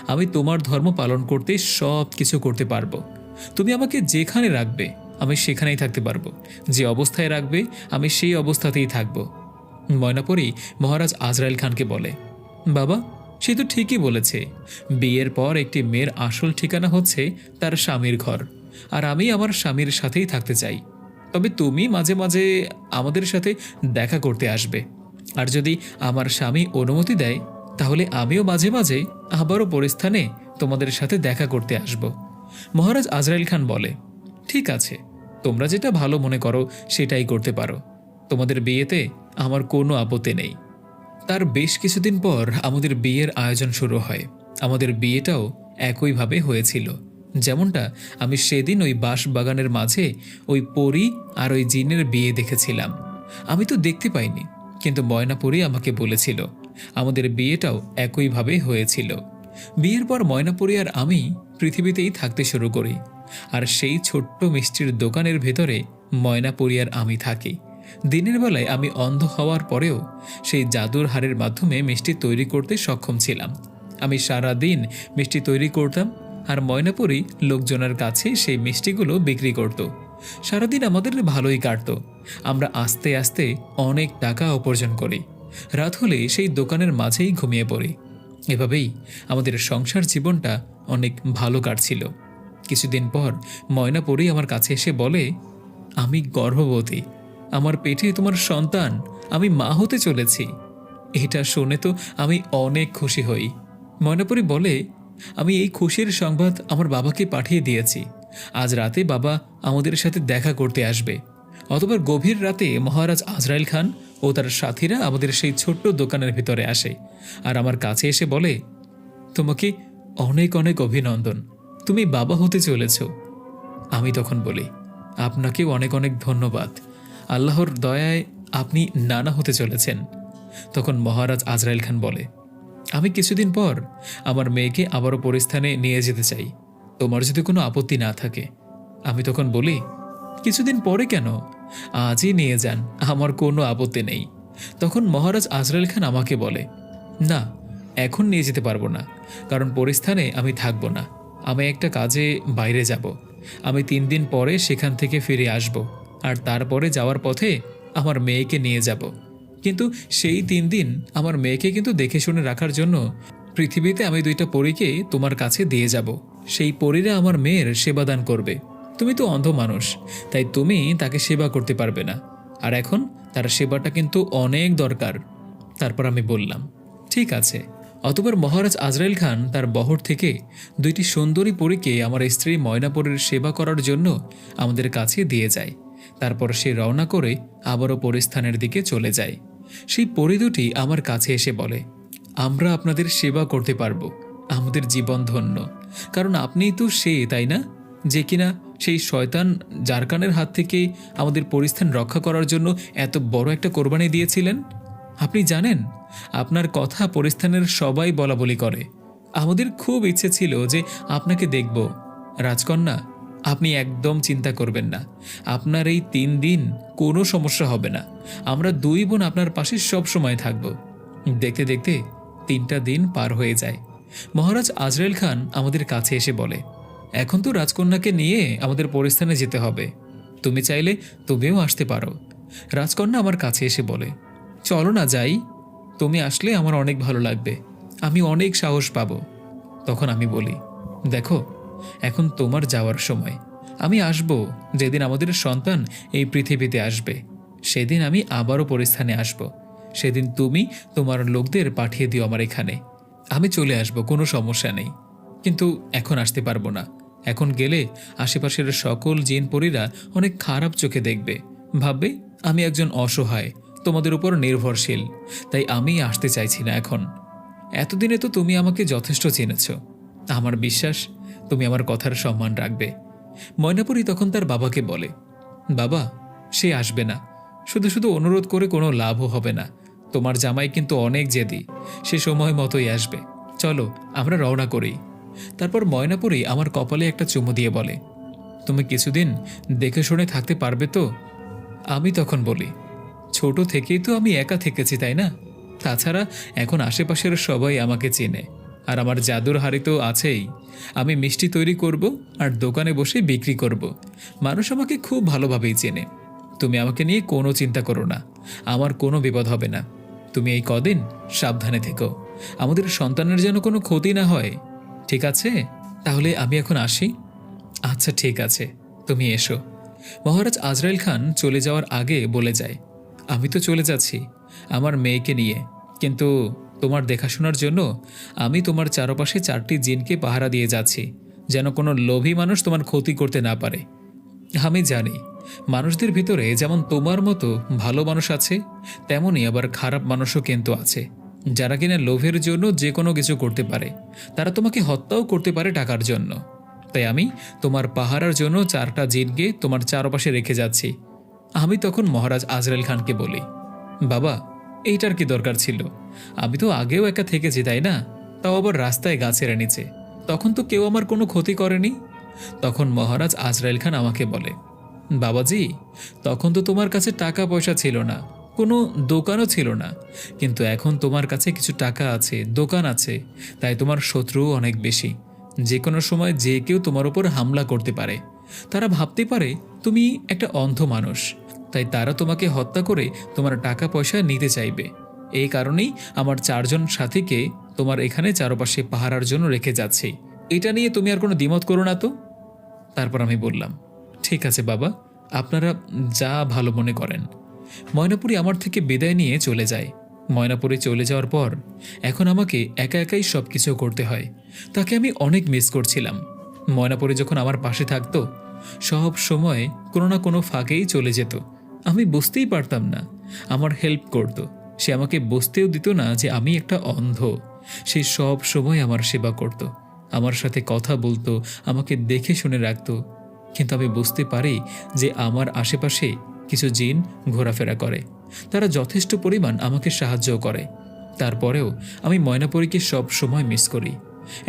আমি তোমার ধর্ম পালন করতে সব কিছু করতে পারবো। তুমি আমাকে যেখানে রাখবে আমি সেখানেই থাকতে পারবো। যে অবস্থায় রাখবে আমি সেই অবস্থাতেই থাকবো। ময়নাপুরী মহারাজ আজরাইল খানকে বলে, বাবা, সে তো ঠিকই বলেছে। বিয়ের পর একটি মেয়ের আসল ঠিকানা হচ্ছে তার স্বামীর ঘর, আর আমি আমার স্বামীর সাথেই থাকতে চাই। তবে তুমি মাঝে মাঝে আমাদের সাথে দেখা করতে আসবে, আর যদি আমার স্বামী অনুমতি দেয় তাহলে আমিও মাঝে মাঝে আবারও পরিস্থানে তোমাদের সাথে দেখা করতে আসব। মহারাজ আজরাইল খান বলে, ঠিক আছে, তোমরা যেটা ভালো মনে করো সেটাই করতে পারো। তোমাদের বিয়েতে আমার কোনো আপত্তি নেই। তার বেশ কিছুদিন পর আমাদের বিয়ের আয়োজন শুরু হয়। আমাদের বিয়েটাও একইভাবে হয়েছিল, যেমনটা আমি সেদিন ওই বাঁশবাগানের মাঝে ওই পরী আর ওই জিনের বিয়ে দেখেছিলাম। আমি তো দেখতে পাইনি, কিন্তু ময়নাপুরী আমাকে বলেছিল আমাদের বিয়েটাও একইভাবে হয়েছিল। বিয়ের পর ময়নাপুরী আর আমি পৃথিবীতেই থাকতে শুরু করি, আর সেই ছোট্ট মিষ্টির দোকানের ভেতরে ময়নাপুরী আর আমি থাকি। দিনের বেলায় আমি অন্ধ হওয়ার পরেও সেই জাদুর হাড়ের মাধ্যমে মিষ্টি তৈরি করতে সক্ষম ছিলাম। আমি সারা দিন মিষ্টি তৈরি করতাম, আর ময়নাপুরী লোকজনের কাছে সেই মিষ্টিগুলো বিক্রি করত। সারাদিন আমাদের ভালোই কাটত। আমরা আস্তে আস্তে অনেক টাকা উপার্জন করি। রাত হলে সেই দোকানের মাঝেই ঘুমিয়ে পড়ি। এভাবেই আমাদের সংসার জীবনটা অনেক ভালো কাটছিল। কিছুদিন পর ময়নাপরী আমার কাছে এসে বলে, আমি গর্ভবতী, আমার পেটে তোমার সন্তান, আমি মা হতে চলেছি। এটা শুনে তো আমি অনেক খুশি হই। ময়নাপরী বলে, আমি এই খুশির সংবাদ আমার বাবাকে পাঠিয়ে দিয়েছি। আজ রাতে বাবা আমাদের সাথে দেখা করতে আসবে। অতঃপর গভীর রাতে মহারাজ আজরাইল খান ও তার সাথীরা আমাদের সেই ছোট্ট দোকানের ভিতরে আসে আর আমার কাছে এসে বলে, তোমাকে অনেক অনেক অভিনন্দন, তুমি বাবা হতে চলেছ। আমি তখন বলি, আপনাকেও অনেক অনেক ধন্যবাদ, আল্লাহর দয়ায় আপনি নানা হতে চলেছেন। তখন মহারাজ আজরাইল খান বলে, আমি কিছুদিন পর আমার মেয়েকে আবারও পরিস্থানে নিয়ে যেতে চাই, তোমার যদি কোনো আপত্তি না থাকে। আমি তখন বলি, কিছুদিন পরে কেন, আজই নিয়ে যান, আমার কোনো আপত্তি নেই। তখন মহারাজ আজরাইল খান আমাকে বলে, না, এখন নিয়ে যেতে পারবো না, কারণ পরিস্থানে আমি থাকবো না, আমি একটা কাজে বাইরে যাব। আমি 3 দিন পরে সেখান থেকে ফিরে আসব, আর তারপরে যাওয়ার পথে আমার মেয়েকে নিয়ে যাব। কিন্তু সেই 3 দিন আমার মেয়েকে কিন্তু দেখে শুনে রাখার জন্য পৃথিবীতে আমি 2টা পরীকে তোমার কাছে দিয়ে যাব। সেই পরীরা আমার মেয়ের সেবাদান করবে। তুমি তো অন্ধ মানুষ, তাই তুমি তাকে সেবা করতে পারবে না, আর এখন তার সেবাটা কিন্তু অনেক দরকার। তারপর আমি বললাম, ঠিক আছে। অতঃপর মহারাজ আজরাইল খান তার বহর থেকে 2টি সুন্দরী পরীকে আমার স্ত্রী ময়নাপরীর সেবা করার জন্য আমাদের কাছে দিয়ে যায়। তারপর সে রওনা করে আবারও পরিস্থানের দিকে চলে যায়। সেই পরী দুটি আমার কাছে এসে বলে, আমরা আপনাদের সেবা করতে পারবো, আমাদের জীবন ধন্য, কারণ আপনিই তো সে, তাই না, যে কিনা সেই শয়তান জারকানের হাত থেকে আমাদের পরিস্থান রক্ষা করার জন্য এত বড় একটা কোরবানি দিয়েছিলেন। আপনি জানেন, আপনার কথা পরিস্থানের সবাই বলা বলি করে। আমাদের খুব ইচ্ছে ছিল যে আপনাকে দেখব। রাজকন্যা, আপনি একদম চিন্তা করবেন না, আপনার এই 3 দিন কোনো সমস্যা হবে না। আমরা 2 বোন আপনার পাশে সব সময় থাকব। দেখতে দেখতে 3টা দিন পার হয়ে যায়। মহারাজ আজরাইল খান আমাদের কাছে এসে বলে, এখন তো রাজকন্যাকে নিয়ে আমাদের পরিস্থানে যেতে হবে, তুমি চাইলে তুমিও আসতে পারো। রাজকন্যা আমার কাছে এসে বলে, চলো না যাই, তুমি আসলে আমার অনেক ভালো লাগবে, আমি অনেক সাহস পাব। তখন আমি বলি, দেখো, এখন তোমার যাওয়ার সময়। আমি আসব যেদিন আমাদের সন্তান এই পৃথিবীতে আসবে, সেদিন আমি আবারও পরিস্থানে আসব। সেদিন তুমি তোমার লোকদের পাঠিয়ে দিও আমার এখানে, আমি চলে আসব, কোনো সমস্যা নেই। কিন্তু এখন আসতে পারবো না। এখন গেলে আশেপাশের সকল জিন পরীরা অনেক খারাপ চোখে দেখবে, ভাববে আমি একজন অসহায়, তোমাদের উপর নির্ভরশীল, তাই আমি আসতে চাইছি না এখন। এতদিনে তো তুমি আমাকে যথেষ্ট চিনেছ, আমার বিশ্বাস তুমি আমার কথার সম্মান রাখবে। ময়নাপরী তখন তার বাবাকে বলে, বাবা, সে আসবে না, শুধু শুধু অনুরোধ করে কোনো লাভও হবে না, তোমার জামাই কিন্তু অনেক জেদি, সে সময় মতোই আসবে, চলো আমরা রওনা করি। তারপর ময়নাপরী আমার কপালে একটা চুমু দিয়ে বলে, তুমি কিছুদিন দেখে শুনে থাকতে পারবে তো? আমি তখন বলি, ছোট থেকেই তো আমি একা থেকেছি, তাই না? তাছাড়া এখন আশেপাশের সবাই আমাকে চেনে, আর আমার জাদুর হাড়ি তো আছেই। আমি মিষ্টি তৈরি করব আর দোকানে বসে বিক্রি করব, মানুষ আমাকে খুব ভালোভাবেই চেনে। তুমি আমাকে নিয়ে কোনো চিন্তা করো না, আমার কোনো বিপদ হবে না। তুমি এই কদিন সাবধানে থেকো, আমাদের সন্তানের যেন কোনো ক্ষতি না হয়, ঠিক আছে? তাহলে আমি এখন আসি। আচ্ছা, ঠিক আছে, তুমি এসো। মহারাজ আজরাইল খান চলে যাওয়ার আগে বলে যায়, আমি তো চলে যাচ্ছি আমার মেয়েকে নিয়ে, কিন্তু তোমার দেখাশোনার জন্য আমি তোমার চারপাশে 4টি জিনকে পাহারা দিয়ে যাচ্ছি, যেন কোনো লোভী মানুষ তোমার ক্ষতি করতে না পারে। আমি জানি মানুষদের ভিতরে যেমন তোমার মতো ভালো মানুষ আছে, তেমনই আবার খারাপ মানুষও কিন্তু আছে, যারা কিনা লোভের জন্য যে কোনো কিছু করতে পারে। তারা তোমাকে হত্যাও করতে পারে টাকার জন্য। তাই আমি তোমার পাহারার জন্য 4টা জিনকে তোমার চারপাশে রেখে যাচ্ছি। আমি তখন মহারাজ আজরাইল খানকে বলি, বাবা, এইটার কি দরকার ছিল? আমি তো আগেও একা থেকেছি, তাই না? তাও আবার রাস্তায় গাছের নিচে, তখন তো কেউ আমার কোনো ক্ষতি করেনি। তখন মহারাজ আজরাইল খান আমাকে বলে, বাবাজি, তখন তো তোমার কাছে টাকা পয়সা ছিল না, কোনো দোকানও ছিল না, কিন্তু এখন তোমার কাছে কিছু টাকা আছে, দোকান আছে, তাই তোমার শত্রুও অনেক বেশি। যে কোনো সময় যে কেউ তোমার উপর হামলা করতে পারে। তারা ভাবতে পারে তুমি একটা অন্ধ মানুষ, তাই তারা তোমাকে হত্যা করে তোমার টাকা পয়সা নিতে চাইবে। এই কারণেই আমার 4জন সাথীকে তোমার এখানে চারপাশে পাহারার জন্য রেখে যাচ্ছি। এটা নিয়ে তুমি আর কোনো দ্বিমত করো না তো। তারপর আমি বললাম, ঠিক আছে বাবা, আপনারা যা ভালো মনে করেন। ময়নাপুরী আমার থেকে বিদায় নিয়ে চলে যায়। ময়নাপুরী চলে যাওয়ার পর এখন আমাকে একা একাই সব কিছু করতে হয়। তাকে আমি অনেক মিস করছিলাম। ময়নাপুরী যখন আমার পাশে থাকতো, সব সময় কোনো না কোনো ফাঁকেই চলে যেত। আমি বুঝতেই পারতাম না, আমার হেল্প করত। সে আমাকে বুঝতেও দিত না যে আমি একটা অন্ধ। সে সব সময় আমার সেবা করত, আমার সাথে কথা বলতো, আমাকে দেখে শুনে রাখতো। কিন্তু আমি বুঝতে পারি যে আমার আশেপাশে কিছু জিন ঘোরাফেরা করে। তারা যথেষ্ট পরিমাণ আমাকে সাহায্য করে। তারপরেও আমি ময়নাপরীকে সব সময় মিস করি।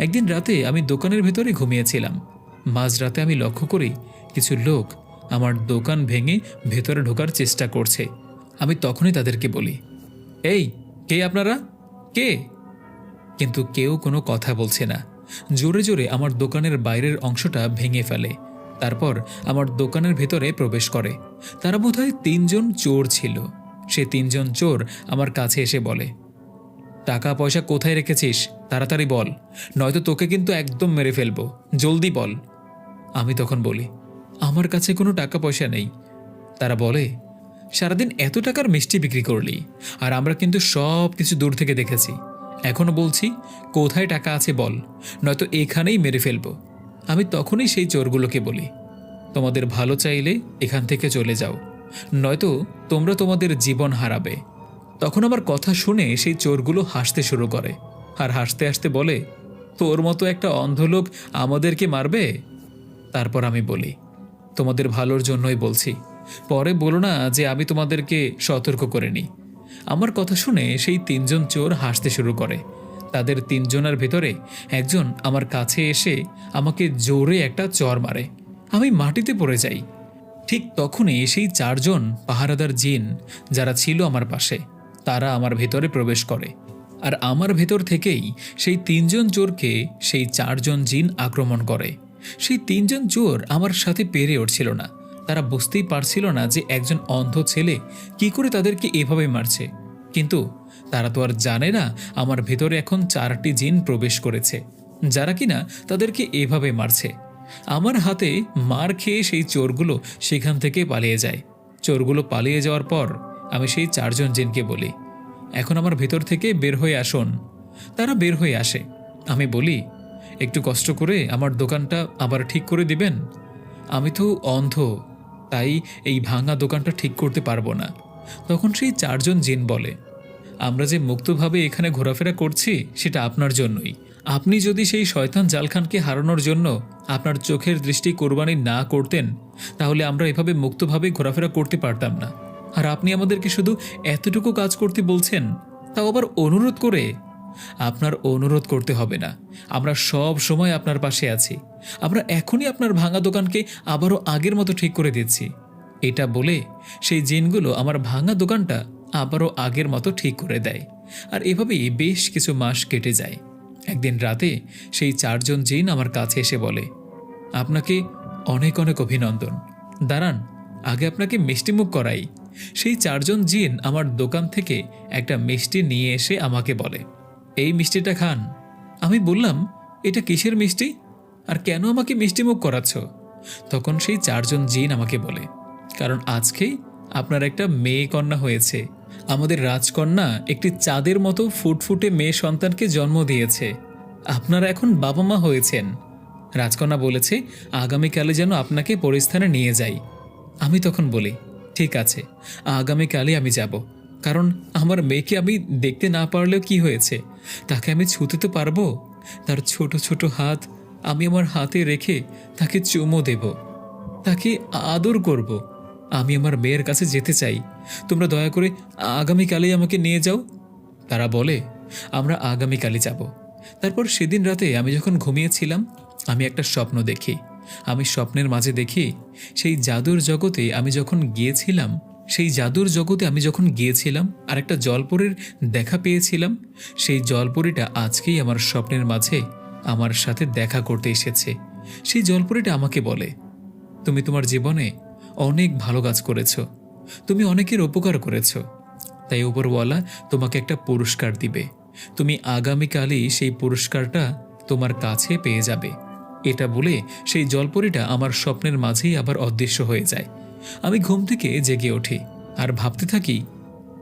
একদিন রাতে আমি দোকানের ভেতরে ঘুমিয়েছিলাম। মাঝরাতে আমি লক্ষ্য করি কিছু লোক আমার দোকান ভেঙে ভেতরে ঢোকার চেষ্টা করছে। আমি তখনই তাদেরকে বলি, এই, কে আপনারা, কে? কিন্তু কেউ কোনো কথা বলছে না। জোরে জোরে আমার দোকানের বাইরের অংশটা ভেঙে ফেলে। তারপর আমার দোকানের ভেতরে প্রবেশ করে। তারা বোধহয় 3 জন চোর ছিল। সে 3 জন চোর আমার কাছে এসে বলে, টাকা পয়সা কোথায় রেখেছিস, তাড়াতাড়ি বল, নয়তো তোকে কিন্তু একদম মেরে ফেলবো, জলদি বল। আমি তখন বলি, আমার কাছে কোনো টাকা পয়সা নেই। তারা বলে, সারাদিন এত টাকার মিষ্টি বিক্রি করলি, আর আমরা কিন্তু সব কিছু দূর থেকে দেখেছি। এখনো বলছি, কোথায় টাকা আছে বল, নয়তো এখানেই মেরে ফেলবো। আমি তখনই সেই চোরগুলোকে বলি, তোমাদের ভালো চাইলে এখান থেকে চলে যাও, নয়তো তোমরা তোমাদের জীবন হারাবে। তখন আমার কথা শুনে সেই চোরগুলো হাসতে শুরু করে, আর হাসতে হাসতে বলে, তোর মতো একটা অন্ধ লোক আমাদেরকে মারবে? তারপর আমি বলি, তোমাদের ভালোর জন্যই বলছি, পরে বলো না যে আমি তোমাদেরকে সতর্ক করিনি। আমার কথা শুনে সেই 3 জন চোর হাসতে শুরু করে। তাদের 3 জনের ভেতরে একজন আমার কাছে এসে আমাকে জোরে একটা চড় মারে। আমি মাটিতে পড়ে যাই। ঠিক তখনই সেই 4 জন পাহারাদার জিন যারা ছিল আমার পাশে, তারা আমার ভেতরে প্রবেশ করে। আর আমার ভেতর থেকেই সেই 3 জন চোরকে সেই 4 জন জিন আক্রমণ করে। সেই 3 জন চোর আমার সাথে পেরে উঠছিল না। তারা বুঝতেই পারছিল না যে একজন অন্ধ ছেলে কি করে তাদেরকে এভাবে মারছে। কিন্তু তারা তো আর জানে না আমার ভেতরে এখন 4টি জিন প্রবেশ করেছে, যারা কিনা তাদেরকে এভাবে মারছে। আমার হাতে মার খেয়ে সেই চোরগুলো সেখান থেকে পালিয়ে যায়। চোরগুলো পালিয়ে যাওয়ার পর আমি সেই 4 জন জিনকে বলি, এখন আমার ভেতর থেকে বের হয়ে আসুন। তারা বের হয়ে আসে। আমি বলি, একটু কষ্ট করে আমার দোকানটা আবার ঠিক করে দিবেন। আমি তো অন্ধ, তাই এই ভাঙা দোকানটা ঠিক করতে পারবো না। তখন সেই 4 জন জিন বলে, আমরা যে মুক্তভাবে এখানে ঘোরাফেরা করছি সেটা আপনার জন্যই। আপনি যদি সেই শয়তান জালখানকে হারানোর জন্য আপনার চোখের দৃষ্টি কোরবানি না করতেন, তাহলে আমরা এভাবে মুক্তভাবে ঘোরাফেরা করতে পারতাম না। আর আপনি আমাদেরকে শুধু এতটুকু কাজ করতে বলছেন, তাও আবার অনুরোধ করে। আপনার অনুরোধ করতে হবে না, আমরা সব সময় আপনার পাশে আছি। আমরা এখনই আপনার ভাঙা দোকানকে আবারও আগের মতো ঠিক করে দিচ্ছি। এটা বলে সেই জিনগুলো আমার ভাঙা দোকানটা আবারও আগের মতো ঠিক করে দেয়। আর এভাবেই বেশ কিছু মাস কেটে যায়। একদিন রাতে সেই 4 জন জিন আমার কাছে এসে বলে, আপনাকে অনেক অনেক অভিনন্দন, দাঁড়ান আগে আপনাকে মিষ্টিমুখ করাই। সেই 4 জন জিন আমার দোকান থেকে একটা মিষ্টি নিয়ে এসে আমাকে বলে, এই মিষ্টিটা খান। আমি বললাম, এটা কিসের মিষ্টি, আর কেন আমাকে মিষ্টিমুখ করাচ্ছ? তখন সেই 4 জন জিন আমাকে বলে, কারণ আজকেই আপনার একটা মেয়ে কন্যা হয়েছে। আমাদের রাজকন্যা একটি চাঁদের মতো ফুটফুটে মেয়ে সন্তানকে জন্ম দিয়েছে। আপনারা এখন বাবা মা হয়েছেন। রাজকন্যা বলেছে আগামীকালে যেন আপনাকে পরিস্থানে নিয়ে যাই। আমি তখন বলি, ঠিক আছে, আগামীকালই আমি যাব। কারণ আমার মেয়েকে আমি দেখতে না পারলেও কি হয়েছে, তাকে আমি ছুঁতে তো পারবো। তার ছোট ছোট হাত আমি আমার হাতে রেখে তাকে চুমো দেব, তাকে আদর করব। আমি আমার মেয়ের কাছে যেতে চাই। তোমরা দয়া করে আগামীকালই আমাকে নিয়ে যাও। তারা বলে, আমরা আগামীকালই যাব। তারপর সেদিন রাতে আমি যখন ঘুমিয়েছিলাম, আমি একটা স্বপ্ন দেখি। আমি স্বপ্নের মাঝে দেখি সেই জাদুর জগতে আমি যখন গিয়েছিলাম আর একটা জলপরীর দেখা পেয়েছিলাম। সেই জলপরীটা আজকেই আমার স্বপ্নের মাঝে আমার সাথে দেখা করতে এসেছে। সেই জলপরীটা আমাকে বলে, তুমি তোমার জীবনে অনেক ভালো কাজ করেছ, তুমি অনেকের উপকার করেছ, তাই উপরওয়ালা তোমাকে একটা পুরস্কার দিবে। তুমি আগামীকালই সেই পুরস্কারটা তোমার কাছে পেয়ে যাবে। এটা বলে সেই জলপরীটা আমার স্বপ্নের মাঝেই আবার অদৃশ্য হয়ে যায়। আমি ঘুম থেকে জেগে উঠি আর ভাবতে থাকি,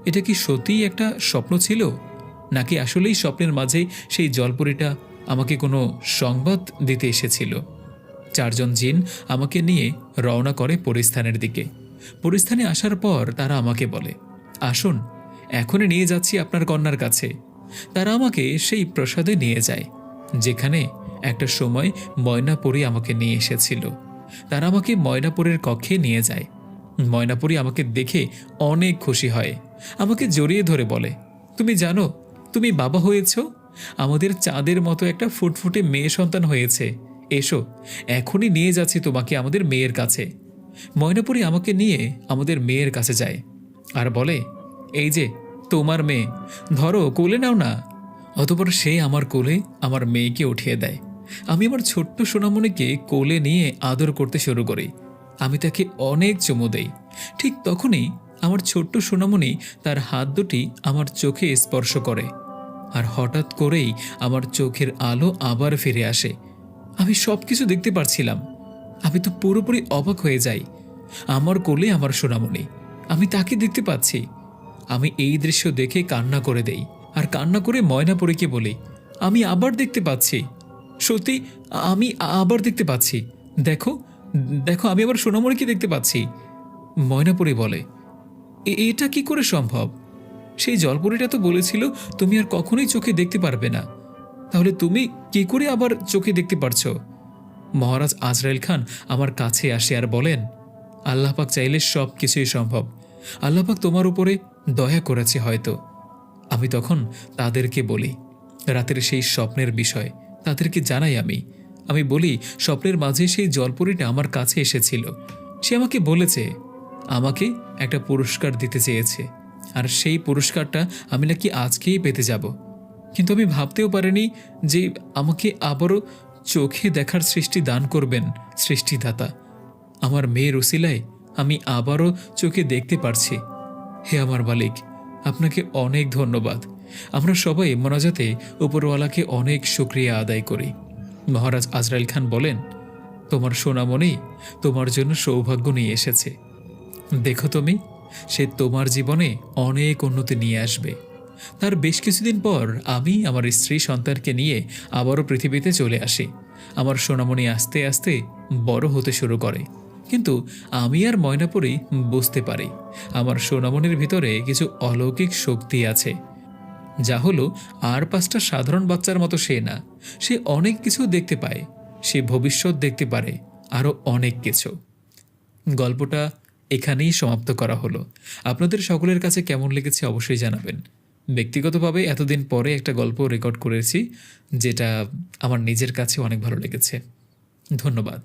এটা কি সত্যিই একটা স্বপ্ন ছিল, নাকি আসলেই স্বপ্নের মাঝেই সেই জলপরীটা আমাকে কোনো সংবাদ দিতে এসেছিল। 4 জন জিন আমাকে নিয়ে রওনা করে পরিস্থানের দিকে। পরিস্থানে আসার পর তারা আমাকে বলে, আসুন, এখনই নিয়ে যাচ্ছি আপনার কন্যার কাছে। তারা আমাকে সেই প্রাসাদে নিয়ে যায়, যেখানে একটা সময় ময়নাপরী আমাকে নিয়ে এসেছিল। তারা আমাকে ময়নাপরীর কক্ষে নিয়ে যায়। ময়নাপরী আমাকে দেখে অনেক খুশি হয়, আমাকে জড়িয়ে ধরে বলে, তুমি জানো তুমি বাবা হয়েছ, আমাদের চাঁদের মতো একটা ফুটফুটে মেয়ে সন্তান হয়েছে। এসো, এখনই নিয়ে যাচ্ছি তোমাকে আমাদের মেয়ের কাছে। ময়নাপরী আমাকে নিয়ে আমাদের মেয়ের কাছে যায় আর বলে, এই যে তোমার মেয়ে, ধরো, কোলে নাও না। অতঃপর সে আমার কোলে আমার মেয়েকে উঠিয়ে দেয়। আমি আমার ছোট্ট সোনামণিকে কোলে নিয়ে আদর করতে শুরু করি। আমি তাকে অনেক চুমু দেই। ঠিক তখনই আমার ছোট্ট সোনামণি তার হাত দুটি আমার চোখে স্পর্শ করে, আর হঠাৎ করেই আমার চোখের আলো আবার ফিরে আসে। আমি সব কিছু দেখতে পারছিলাম। আমি তো পুরোপুরি অবাক হয়ে যাই। আমার কোলে আমার সোনামণি, আমি তাকে দেখতে পাচ্ছি। আমি এই দৃশ্য দেখে কান্না করে দেই, আর কান্না করে ময়নাপরীকে বলি, আমি আবার দেখতে পাচ্ছি, সত্যি আমি আবার দেখতে পাচ্ছি। দেখো দেখো, আমি আবার সোনামণিকে দেখতে পাচ্ছি। ময়নাপরী বলে, এটা কি করে সম্ভব? সেই জলপরীটা তো বলেছিল তুমি আর কখনোই চোখে দেখতে পারবে না, তাহলে তুমি কি করে আবার চোখে দেখতে পারছো? মহারাজ আজরাইল খান আমার কাছে আসে আর বলেন, আল্লাহ পাক চাইলে সব কিছুই সম্ভব। আল্লাহ পাক তোমার উপরে দয়া করেছে হয়তো। আমি তখন তাদেরকে বলি রাতের সেই স্বপ্নের বিষয়, তাদেরকে জানাই আমি বলি, স্বপ্নের মাঝে সেই জলপরীটা আমার কাছে এসেছিল। সে আমাকে বলেছে আমাকে একটা পুরস্কার দিতে চেয়েছে, আর সেই পুরস্কারটা আমি নাকি আজকেই পেতে যাব। কিন্তু আমি ভাবতেও পারিনি যে আমাকে আবারও চোখে দেখার সৃষ্টি দান করবেন সৃষ্টিদাতা। আমার মেয়ের উসিলায় আমি আবারও চোখে দেখতে পারছি। হে আমার মালিক, আপনাকে অনেক ধন্যবাদ। আমরা সবাই মোনাজাতে উপরওয়ালাকে অনেক শুকরিয়া আদায় করি। মহারাজ আজরাইল খান বলেন, তোমার সোনামণি তোমার জন্য সৌভাগ্য নিয়ে এসেছে। দেখো তুমি, সে তোমার জীবনে অনেক উন্নতি নিয়ে আসবে। তার বেশ কিছুদিন পর আমি আমার স্ত্রী সন্তানকে নিয়ে আবারও পৃথিবীতে চলে আসি। আমার সোনামণি আস্তে আস্তে বড় হতে শুরু করে, কিন্তু আমি আর ময়নাপরী বুঝতে পারি আমার সোনামণির ভিতরে কিছু অলৌকিক শক্তি আছে, যা হলো আর 5টা সাধারণ বাচ্চার মতো সে না। সে অনেক কিছু দেখতে পায়, সে ভবিষ্যৎ দেখতে পারে, আরও অনেক কিছু। গল্পটা এখানেই সমাপ্ত করা হলো। আপনাদের সকলের কাছে কেমন লেগেছে অবশ্যই জানাবেন। ব্যক্তিগতভাবে এতদিন পরে একটা গল্প রেকর্ড করেছি, যেটা আমার নিজের কাছে অনেক ভালো লেগেছে। ধন্যবাদ।